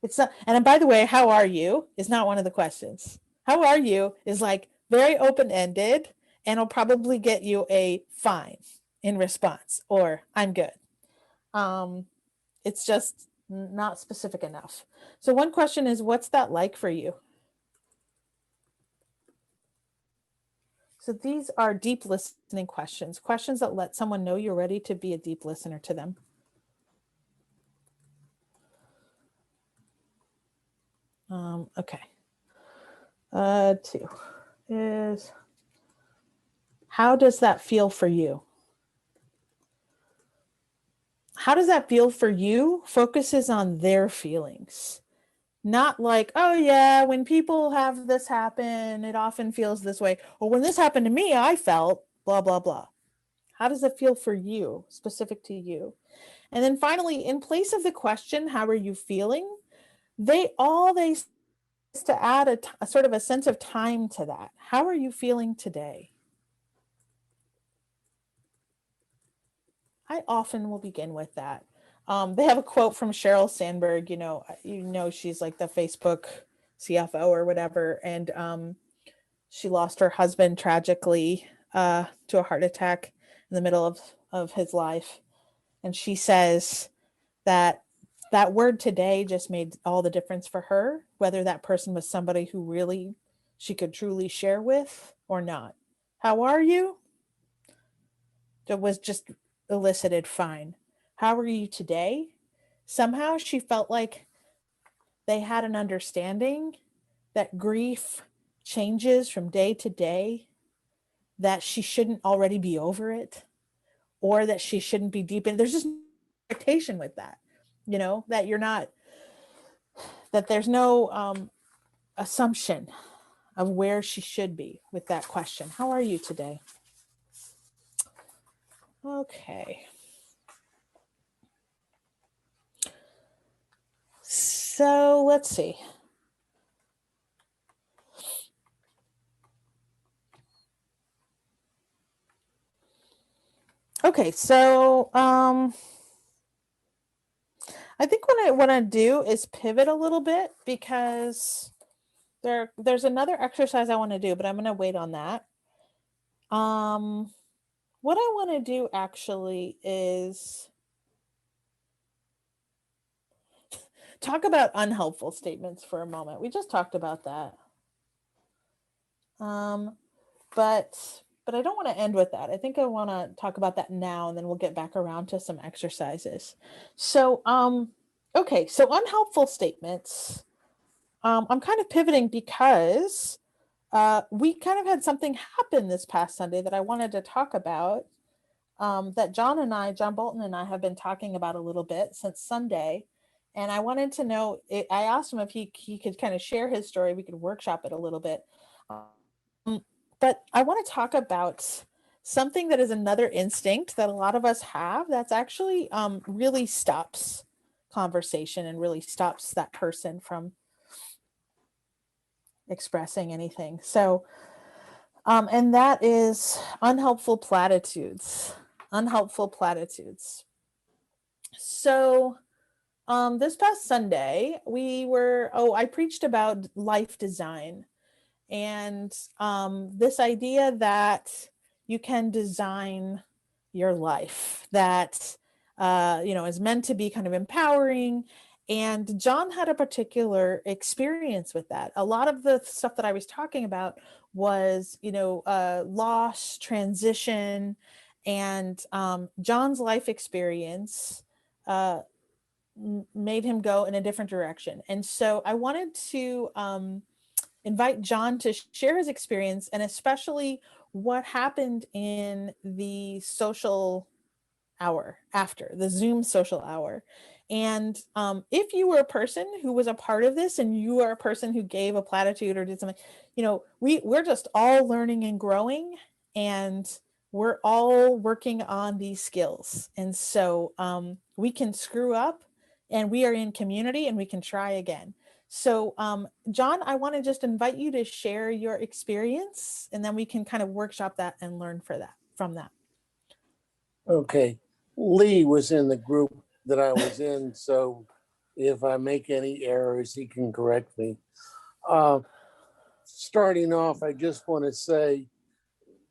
It's not, and by the way, how are you is not one of the questions. How are you is like very open-ended and will probably get you a fine in response or I'm good. It's just not specific enough. So one question is, what's that like for you? So these are deep listening questions, questions that let someone know you're ready to be a deep listener to them. Okay. 2 is, how does that feel for you? How does that feel for you? Focuses on their feelings. Not like, oh yeah, when people have this happen, it often feels this way. Or when this happened to me, I felt blah, blah, blah. How does it feel for you, specific to you? And then finally, in place of the question, how are you feeling? They to add a sort of a sense of time to that. How are you feeling today? I often will begin with that. They have a quote from Sheryl Sandberg, you know, she's like the Facebook CFO or whatever. And she lost her husband tragically to a heart attack in the middle of his life. And she says that word today just made all the difference for her, whether that person was somebody who really she could truly share with or not. How are you? That was just elicited fine. How are you today? Somehow she felt like they had an understanding that grief changes from day to day, that she shouldn't already be over it, or that she shouldn't be deep in. There's just expectation with that, that you're not, that there's no assumption of where she should be with that question. How are you today? Okay. So let's see. Okay, so I think what I want to do is pivot a little bit because there's another exercise I want to do, but I'm going to wait on that. What I want to do actually is talk about unhelpful statements for a moment. We just talked about that. But I don't want to end with that. I think I want to talk about that now, and then we'll get back around to some exercises. So, okay, so unhelpful statements. I'm kind of pivoting because we kind of had something happen this past Sunday that I wanted to talk about, that John Bolton and I have been talking about a little bit since Sunday. And I wanted to know, I asked him if he could kind of share his story. We could workshop it a little bit. But I want to talk about something that is another instinct that a lot of us have that's actually really stops conversation and really stops that person from expressing anything. So, and that is unhelpful platitudes. Unhelpful platitudes. So, this past Sunday, I preached about life design. And this idea that you can design your life, that is meant to be kind of empowering. And John had a particular experience with that. A lot of the stuff that I was talking about was, loss, transition, and John's life experience made him go in a different direction. And so I wanted to invite John to share his experience, and especially what happened in the social hour after the Zoom social hour. And if you were a person who was a part of this, and you are a person who gave a platitude or did something, we're just all learning and growing, and we're all working on these skills. And so we can screw up, and we are in community, and we can try again. So, John, I want to just invite you to share your experience, and then we can kind of workshop that and learn from that. Okay. Lee was in the group that I was in, so If I make any errors, he can correct me. Starting off, I just want to say,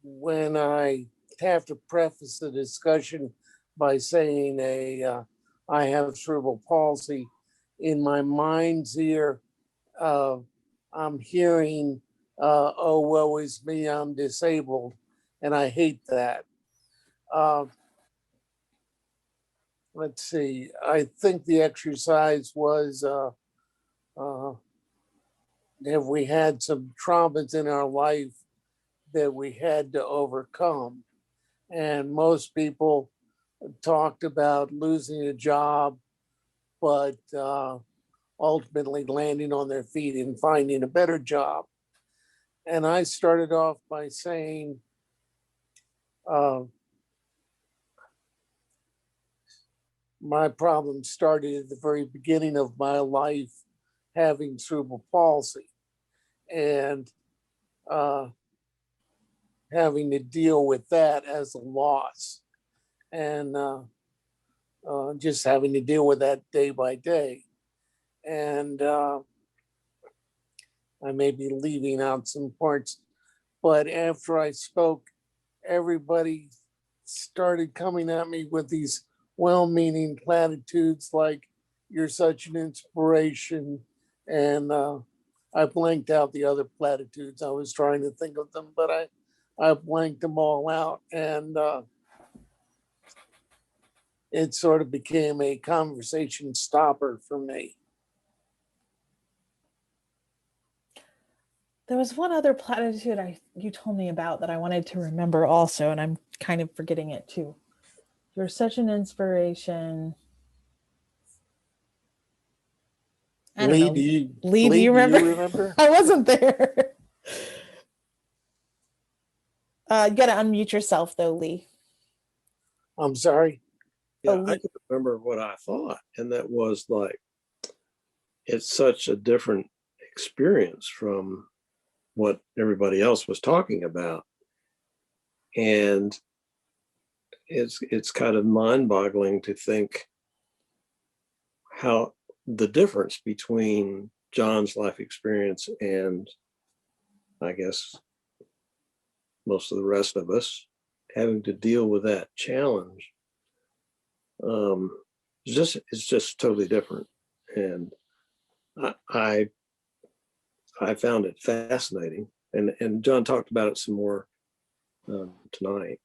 when I have to preface the discussion by saying I have cerebral palsy, in my mind's ear, I'm hearing, oh, woe is me, I'm disabled. And I hate that. Let's see, I think the exercise was, have we had some traumas in our life that we had to overcome? And most people talked about losing a job, but ultimately landing on their feet and finding a better job. And I started off by saying, my problem started at the very beginning of my life having cerebral palsy and having to deal with that as a loss and just having to deal with that day by day. And I may be leaving out some parts, but after I spoke, everybody started coming at me with these well-meaning platitudes like, you're such an inspiration. And I blanked out the other platitudes. I was trying to think of them, but I blanked them all out. And it sort of became a conversation stopper for me. There was one other platitude you told me about that I wanted to remember also, and I'm kind of forgetting it too. You're such an inspiration. I don't know. Lee, do you remember? I wasn't there. You got to unmute yourself though, Lee. I'm sorry. Yeah, I can remember what I thought, and that was like, it's such a different experience from what everybody else was talking about. And it's kind of mind-boggling to think how the difference between John's life experience and I guess most of the rest of us having to deal with that challenge. It's just totally different. And I found it fascinating. And John talked about it some more tonight.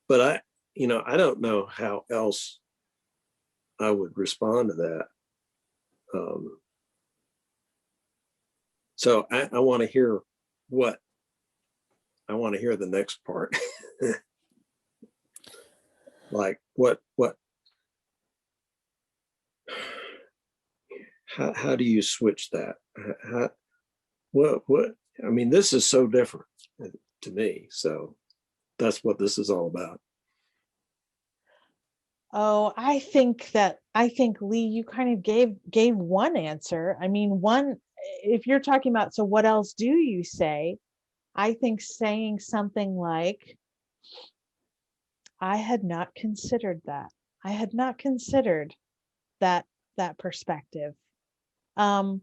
But I don't know how else I would respond to that. So I want to hear the next part. Like what how do you switch that? What I mean, this is so different to me. So that's what this is all about. Oh, I think Lee, you kind of gave one answer. I mean, if you're talking about, so what else do you say? I think saying something like, I had not considered that. I had not considered that perspective. That's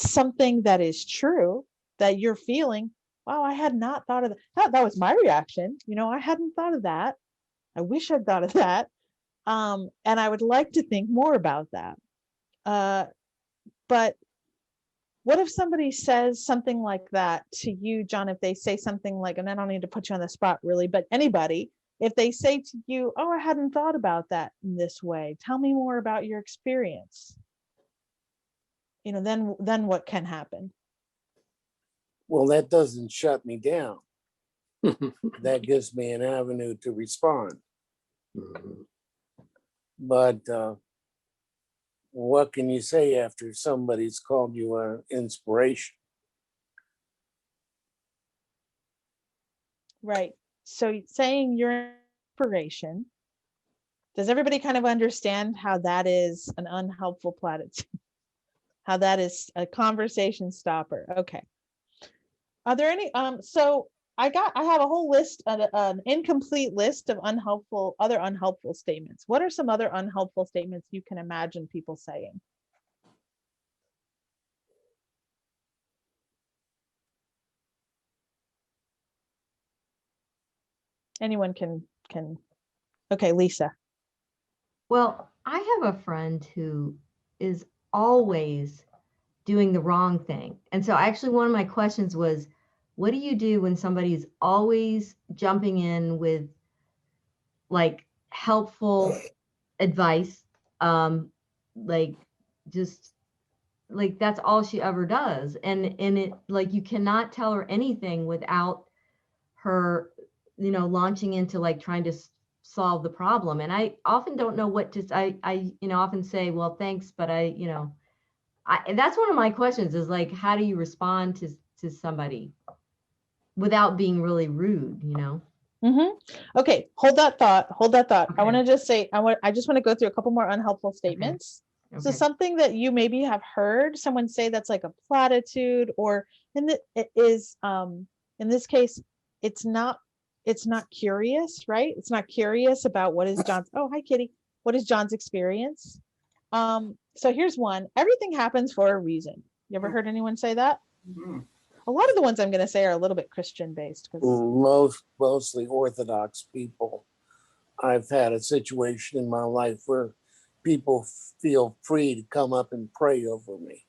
something that is true, that you're feeling, wow, I had not thought of that. That was my reaction. I hadn't thought of that. I wish I'd thought of that. And I would like to think more about that. But what if somebody says something like that to you, John, if they say something like, and I don't need to put you on the spot really, but anybody, if they say to you, oh, I hadn't thought about that in this way, tell me more about your experience. Then what can happen? Well, that doesn't shut me down. That gives me an avenue to respond. Mm-hmm. But what can you say after somebody's called you an inspiration? Right. So saying you're inspiration, does everybody kind of understand how that is an unhelpful platitude? How that is a conversation stopper? Okay. Are there any, so I have a whole list, an incomplete list of other unhelpful statements. What are some other unhelpful statements you can imagine people saying? Anyone can. Okay, Lisa. Well, I have a friend who is always doing the wrong thing. And so actually one of my questions was, what do you do when somebody's always jumping in with like helpful advice? Like just like that's all she ever does. And it like you cannot tell her anything without her, launching into like trying to solve the problem. And I often don't know what to I often say, well, thanks, but that's one of my questions is like, how do you respond to somebody without being really rude, Okay, hold that thought. Okay. I want to just say, I just want to go through a couple more unhelpful statements. Okay. So something that you maybe have heard someone say that's like a platitude, or in this case, it's not curious, right? It's not curious about what is John's, oh, hi, Kitty. What is John's experience? So here's one. Everything happens for a reason. You ever heard anyone say that? Mm-hmm. A lot of the ones I'm going to say are a little bit Christian based. Mostly Orthodox people. I've had a situation in my life where people feel free to come up and pray over me.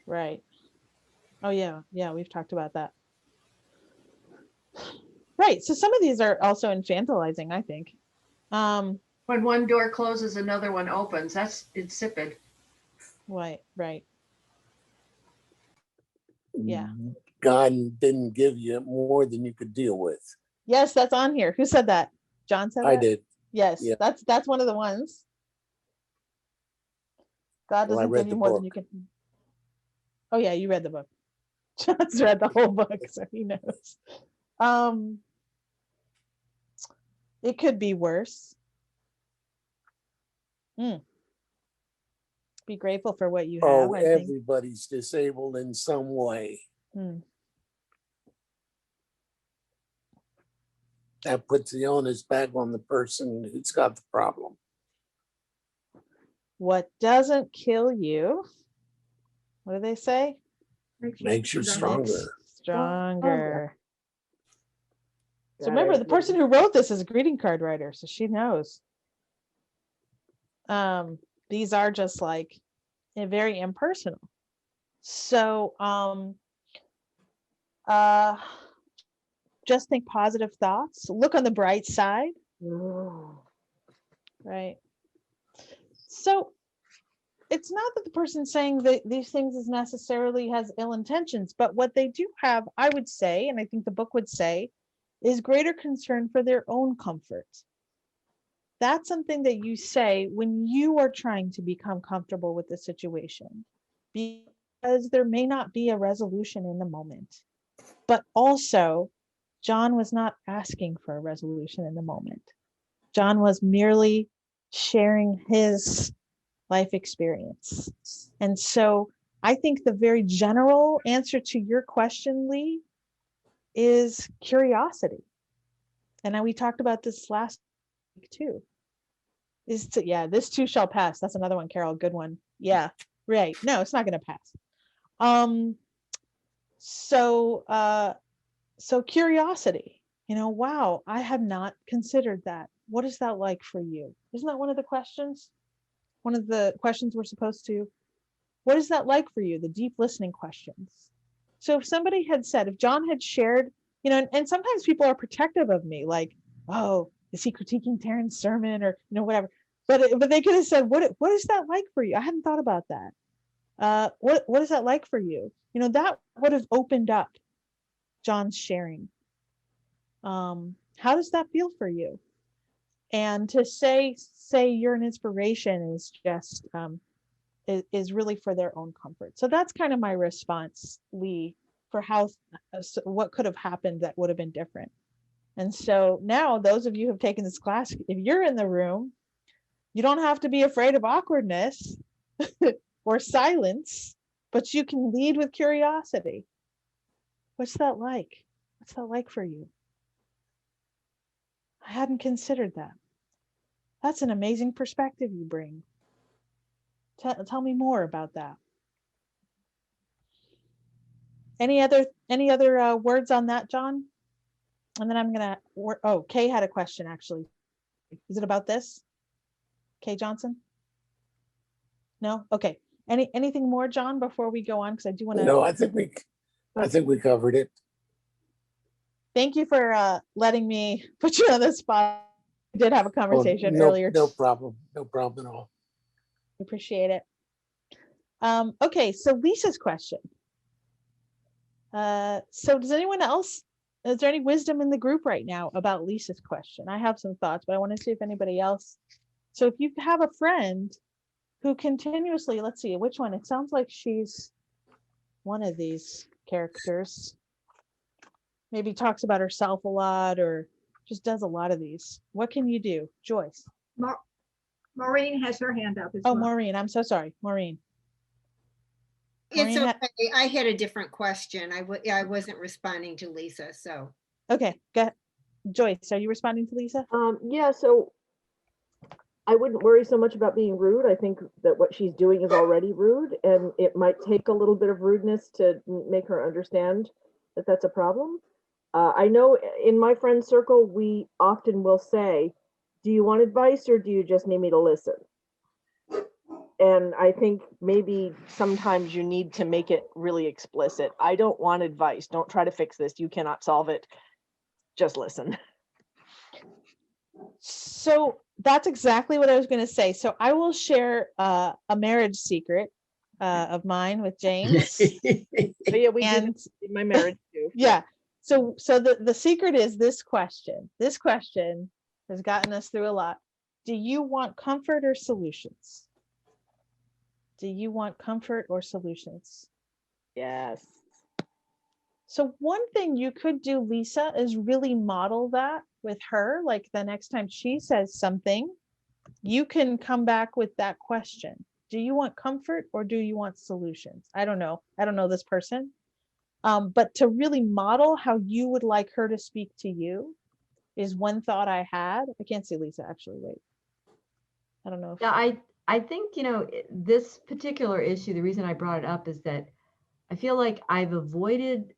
Right. Oh yeah. Yeah. We've talked about that. Right. So some of these are also infantilizing, I think. When one door closes, another one opens. That's insipid. Right. Yeah. God didn't give you more than you could deal with. Yes, that's on here. Who said that? John said that? I did. Yes, yeah. That's one of the ones. God doesn't give you more than you can. Oh yeah, you read the book. John's read the whole book, so he knows. It could be worse. Be grateful for what you have. Everybody's disabled in some way. That puts the onus back on the person who's got the problem. What doesn't kill you, what do they say? Makes you stronger. Stronger. So remember, the person who wrote this is a greeting card writer, so she knows. These are just like very impersonal. So just think positive thoughts. Look on the bright side. Right. So it's not that the person saying that these things is necessarily has ill intentions, but what they do have, I would say, and I think the book would say, is greater concern for their own comfort. That's something that you say when you are trying to become comfortable with the situation, because there may not be a resolution in the moment. But also, John was not asking for a resolution in the moment. John was merely sharing his life experience. And so I think the very general answer to your question, Lee, is curiosity. And we talked about this last week too. This too shall pass. That's another one, Carol. Good one. Yeah, right. No, it's not going to pass. So curiosity, wow, I have not considered that. What is that like for you? Isn't that one of the questions? One of the questions we're supposed to, what is that like for you? The deep listening questions. So if somebody had said, if John had shared, and sometimes people are protective of me, like, oh, is he critiquing Taryn's sermon or, whatever. But they could have said, what is that like for you? I hadn't thought about that. What is that like for you? That would have opened up John's sharing. How does that feel for you? And to say you're an inspiration is just is really for their own comfort. So that's kind of my response, Lee, for what could have happened that would have been different. And so now those of you who have taken this class, if you're in the room, you don't have to be afraid of awkwardness or silence, but you can lead with curiosity. What's that like? What's that like for you? I hadn't considered that. That's an amazing perspective you bring. Tell me more about that. Any other words on that, John? And then I'm gonna. Oh, Kay had a question actually. Is it about this? Kay Johnson? No. Okay. Anything more, John, before we go on? Because I do want to. No, I think we covered it. Thank you for letting me put you on the spot. We did have a conversation earlier. No problem. No problem at all. Appreciate it. Okay, so Lisa's question. So does anyone else, is there any wisdom in the group right now about Lisa's question? I have some thoughts, but I want to see if anybody else. So if you have a friend who continuously, let's see, which one? It sounds like she's one of these characters. Maybe talks about herself a lot or just does a lot of these. What can you do? Joyce. Maureen has her hand up as well. Maureen, I'm so sorry. Maureen. It's okay. I had a different question. I wasn't responding to Lisa, so. Okay, go ahead. Joyce, are you responding to Lisa? Yeah, so I wouldn't worry so much about being rude. I think that what she's doing is already rude, and it might take a little bit of rudeness to make her understand that that's a problem. I know in my friend circle, we often will say, do you want advice or do you just need me to listen? And I think maybe sometimes you need to make it really explicit. I don't want advice. Don't try to fix this. You cannot solve it. Just listen. So that's exactly what I was going to say. So I will share a marriage secret of mine with James. But yeah, we did in my marriage too. Yeah. So the secret is this question. This question has gotten us through a lot. Do you want comfort or solutions? Do you want comfort or solutions? Yes. So one thing you could do, Lisa, is really model that with her. Like the next time she says something, you can come back with that question. Do you want comfort or do you want solutions? I don't know. I don't know this person. But to really model how you would like her to speak to you is one thought I had. I can't see Lisa actually. Wait. I don't know. Yeah, I think, this particular issue, the reason I brought it up is that I feel like I've avoided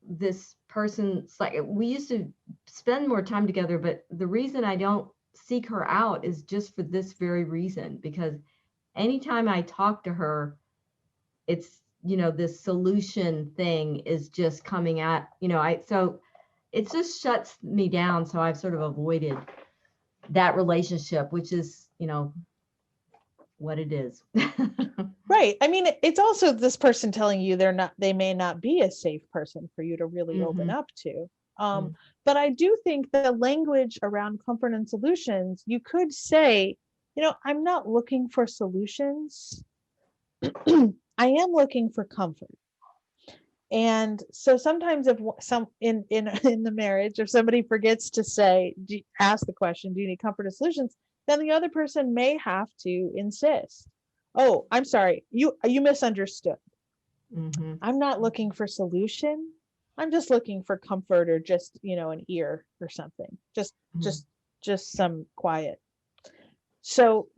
this person. Like we used to spend more time together, but the reason I don't seek her out is just for this very reason, because anytime I talk to her, it's, this solution thing is just coming at, so it just shuts me down. So I've sort of avoided that relationship, which is, what it is. Right. I mean, it's also this person telling you they may not be a safe person for you to really open up to. But I do think the language around comfort and solutions, you could say, I'm not looking for solutions. I am looking for comfort. And so sometimes if some in the marriage, if somebody forgets to say, ask the question, do you need comfort or solutions? Then the other person may have to insist. Oh, I'm sorry, you misunderstood. I'm not looking for solution. I'm just looking for comfort or just, an ear or something. Just some quiet. So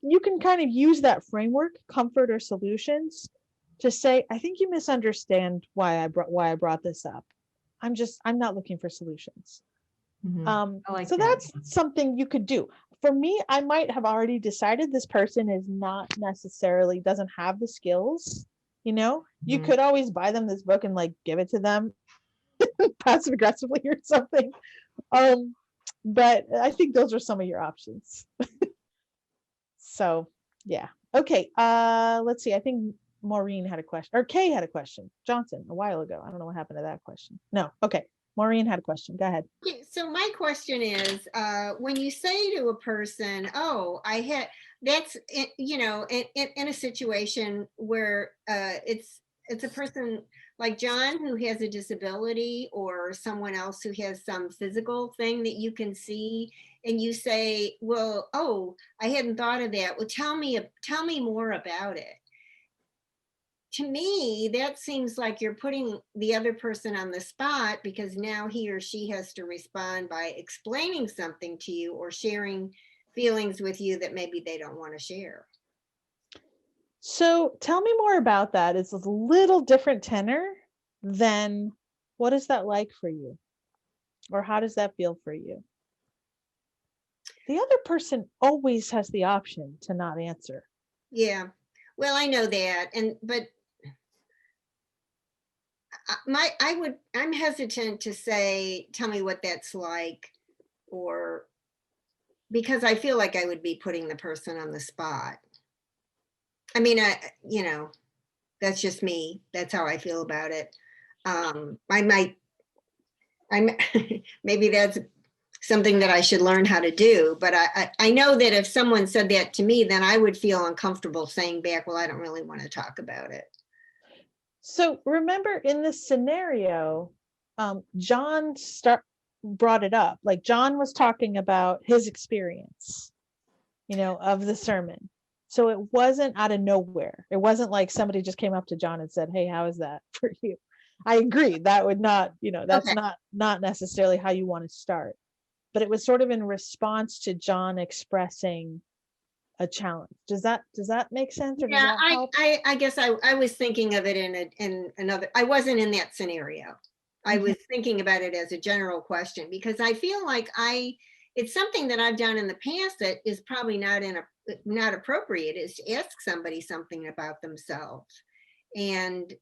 you can kind of use that framework, comfort or solutions, to say, I think you misunderstand why I brought this up. I'm not looking for solutions. So that's something you could do. For me, I might have already decided this person is not necessarily doesn't have the skills. You could always buy them this book and give it to them passive aggressively or something. But I think those are some of your options. So yeah. Okay. Let's see. I think Maureen had a question, or Kay had a question. Johnson, a while ago. I don't know what happened to that question. No. Okay. Maureen had a question. Go ahead. Okay, so my question is, when you say to a person, "Oh, that's in a situation where it's a person like John who has a disability or someone else who has some physical thing that you can see, and you say, well, oh, I hadn't thought of that. Well, tell me more about it." to me, that seems like you're putting the other person on the spot, because now he or she has to respond by explaining something to you or sharing feelings with you that maybe they don't want to share. So tell me more about that. It's a little different tenor than what is that like for you? Or how does that feel for you? The other person always has the option to not answer. Yeah, well, I know that, but I'm hesitant to say, tell me what that's like, or because I feel like I would be putting the person on the spot. I mean, that's just me. That's how I feel about it. Maybe that's something that I should learn how to do, but I know that if someone said that to me, then I would feel uncomfortable saying back, well, I don't really want to talk about it. So remember in this scenario, John brought it up. Like John was talking about his experience, of the sermon. So it wasn't out of nowhere. It wasn't like somebody just came up to John and said, hey, how is that for you? I agree. That would not, that's Okay. not necessarily how you want to start. But it was sort of in response to John expressing a challenge. Does that make sense? Or Yeah, does that help? I guess I was thinking of it in another, I wasn't in that scenario. I was thinking about it as a general question, because I feel like it's something that I've done in the past that is probably not appropriate, is to ask somebody something about themselves. And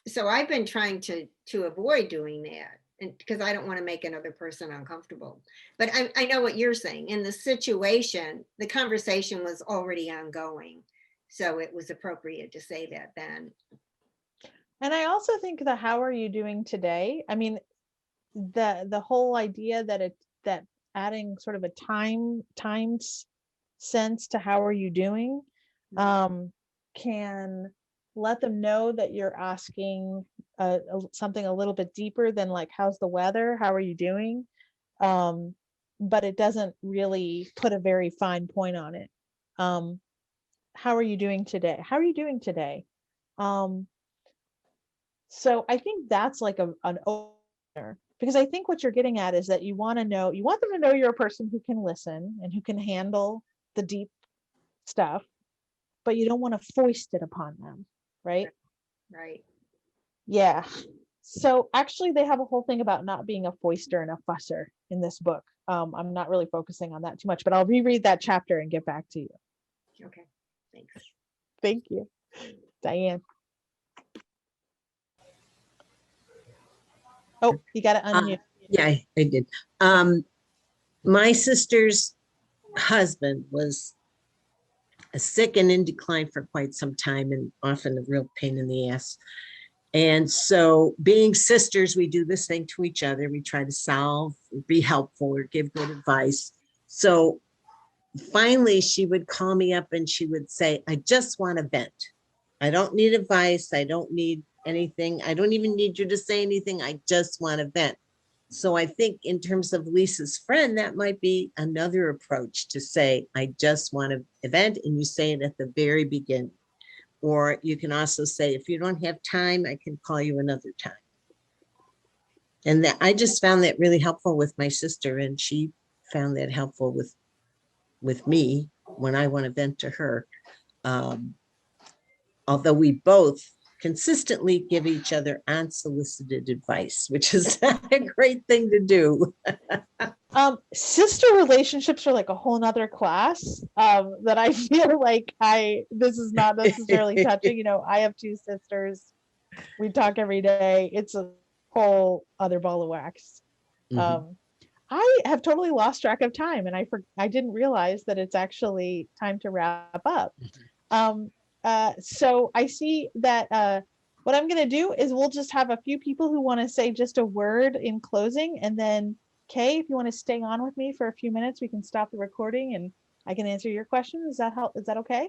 so I've been trying to avoid doing that, and because I don't want to make another person uncomfortable. But I know what you're saying. In the situation, the conversation was already ongoing, so it was appropriate to say that then. And I also think the how are you doing today? I mean, the whole idea that adding sort of a timed sense to how are you doing can let them know that you're asking something a little bit deeper than like, how's the weather? How are you doing? But it doesn't really put a very fine point on it. How are you doing today? How are you doing today? So I think that's like an opener, because I think what you're getting at is that you want them to know you're a person who can listen and who can handle the deep stuff, but you don't want to foist it upon them, right? Right. Yeah. So actually they have a whole thing about not being a foister and a fusser in this book. I'm not really focusing on that too much, but I'll reread that chapter and get back to you. Okay, thanks. Thank you. Diane. Oh, you got to unmute. Yeah, I did. My sister's husband was sick and in decline for quite some time, and often a real pain in the ass. And so being sisters, we do this thing to each other. We try to solve, be helpful, or give good advice. So finally she would call me up and she would say, I just want to vent. I don't need advice. I don't need anything. I don't even need you to say anything. I just want to vent. So I think in terms of Lisa's friend, that might be another approach to say, I just want to vent, and you say it at the very beginning. Or you can also say, if you don't have time, I can call you another time. And that I just found that really helpful with my sister, and she found that helpful with me when I want to vent to her. Although we both consistently give each other unsolicited advice, which is not a great thing to do. Sister relationships are like a whole nother class that I feel like this is not necessarily touching. I have two sisters. We talk every day. It's a whole other ball of wax. Mm-hmm. I have totally lost track of time, and I didn't realize that it's actually time to wrap up. So I see that what I'm going to do is we'll just have a few people who want to say just a word in closing, and then Kay, if you want to stay on with me for a few minutes, we can stop the recording and I can answer your question. Is that okay?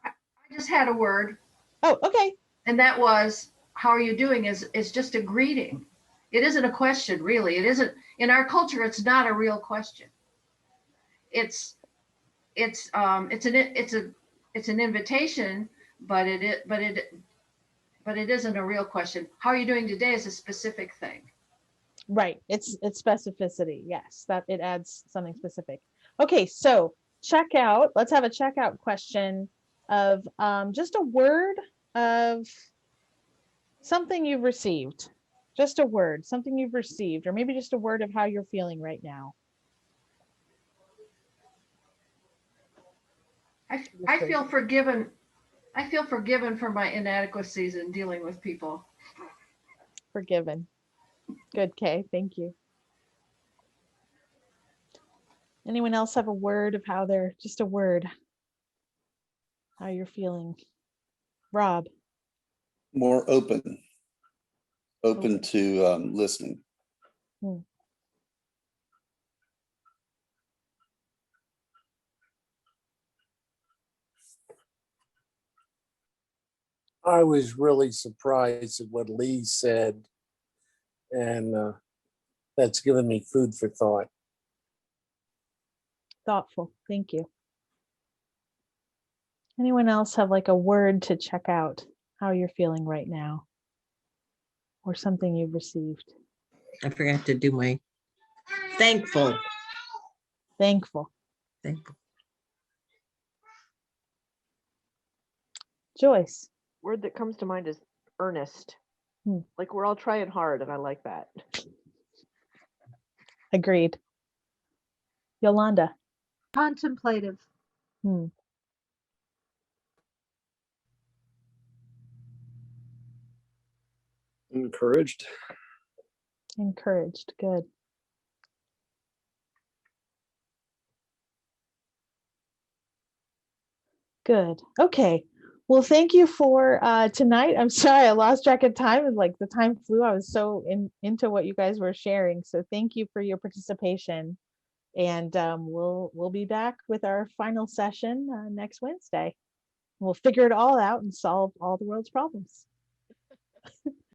I just had a word. Oh, okay. And that was, how are you doing is just a greeting. It isn't a question, really. It isn't, in our culture, it's not a real question. It's it's an invitation, but it isn't a real question. How are you doing today is a specific thing. Right. It's specificity. Yes, that it adds something specific. Okay, so checkout. Let's have a checkout question of just a word of something you've received. Just a word, something you've received, or maybe just a word of how you're feeling right now. I feel forgiven. I feel forgiven for my inadequacies in dealing with people. Forgiven. Good, Kay. Thank you. Anyone else have a word of how they're, just a word, how you're feeling? Rob. More open to listening. I was really surprised at what Lee said, and that's given me food for thought. Thoughtful. Thank you. Anyone else have like a word to check out how you're feeling right now, or something you've received? I forgot to do my thankful. Thankful. Thankful. Joyce. Word that comes to mind is earnest. Like we're all trying hard, and I like that. Agreed. Yolanda. Contemplative. Encouraged. Encouraged. Good. Good. Okay. Well, thank you for tonight. I'm sorry I lost track of time. It's like the time flew. I was so into what you guys were sharing. So thank you for your participation. And we'll be back with our final session next Wednesday. We'll figure it all out and solve all the world's problems.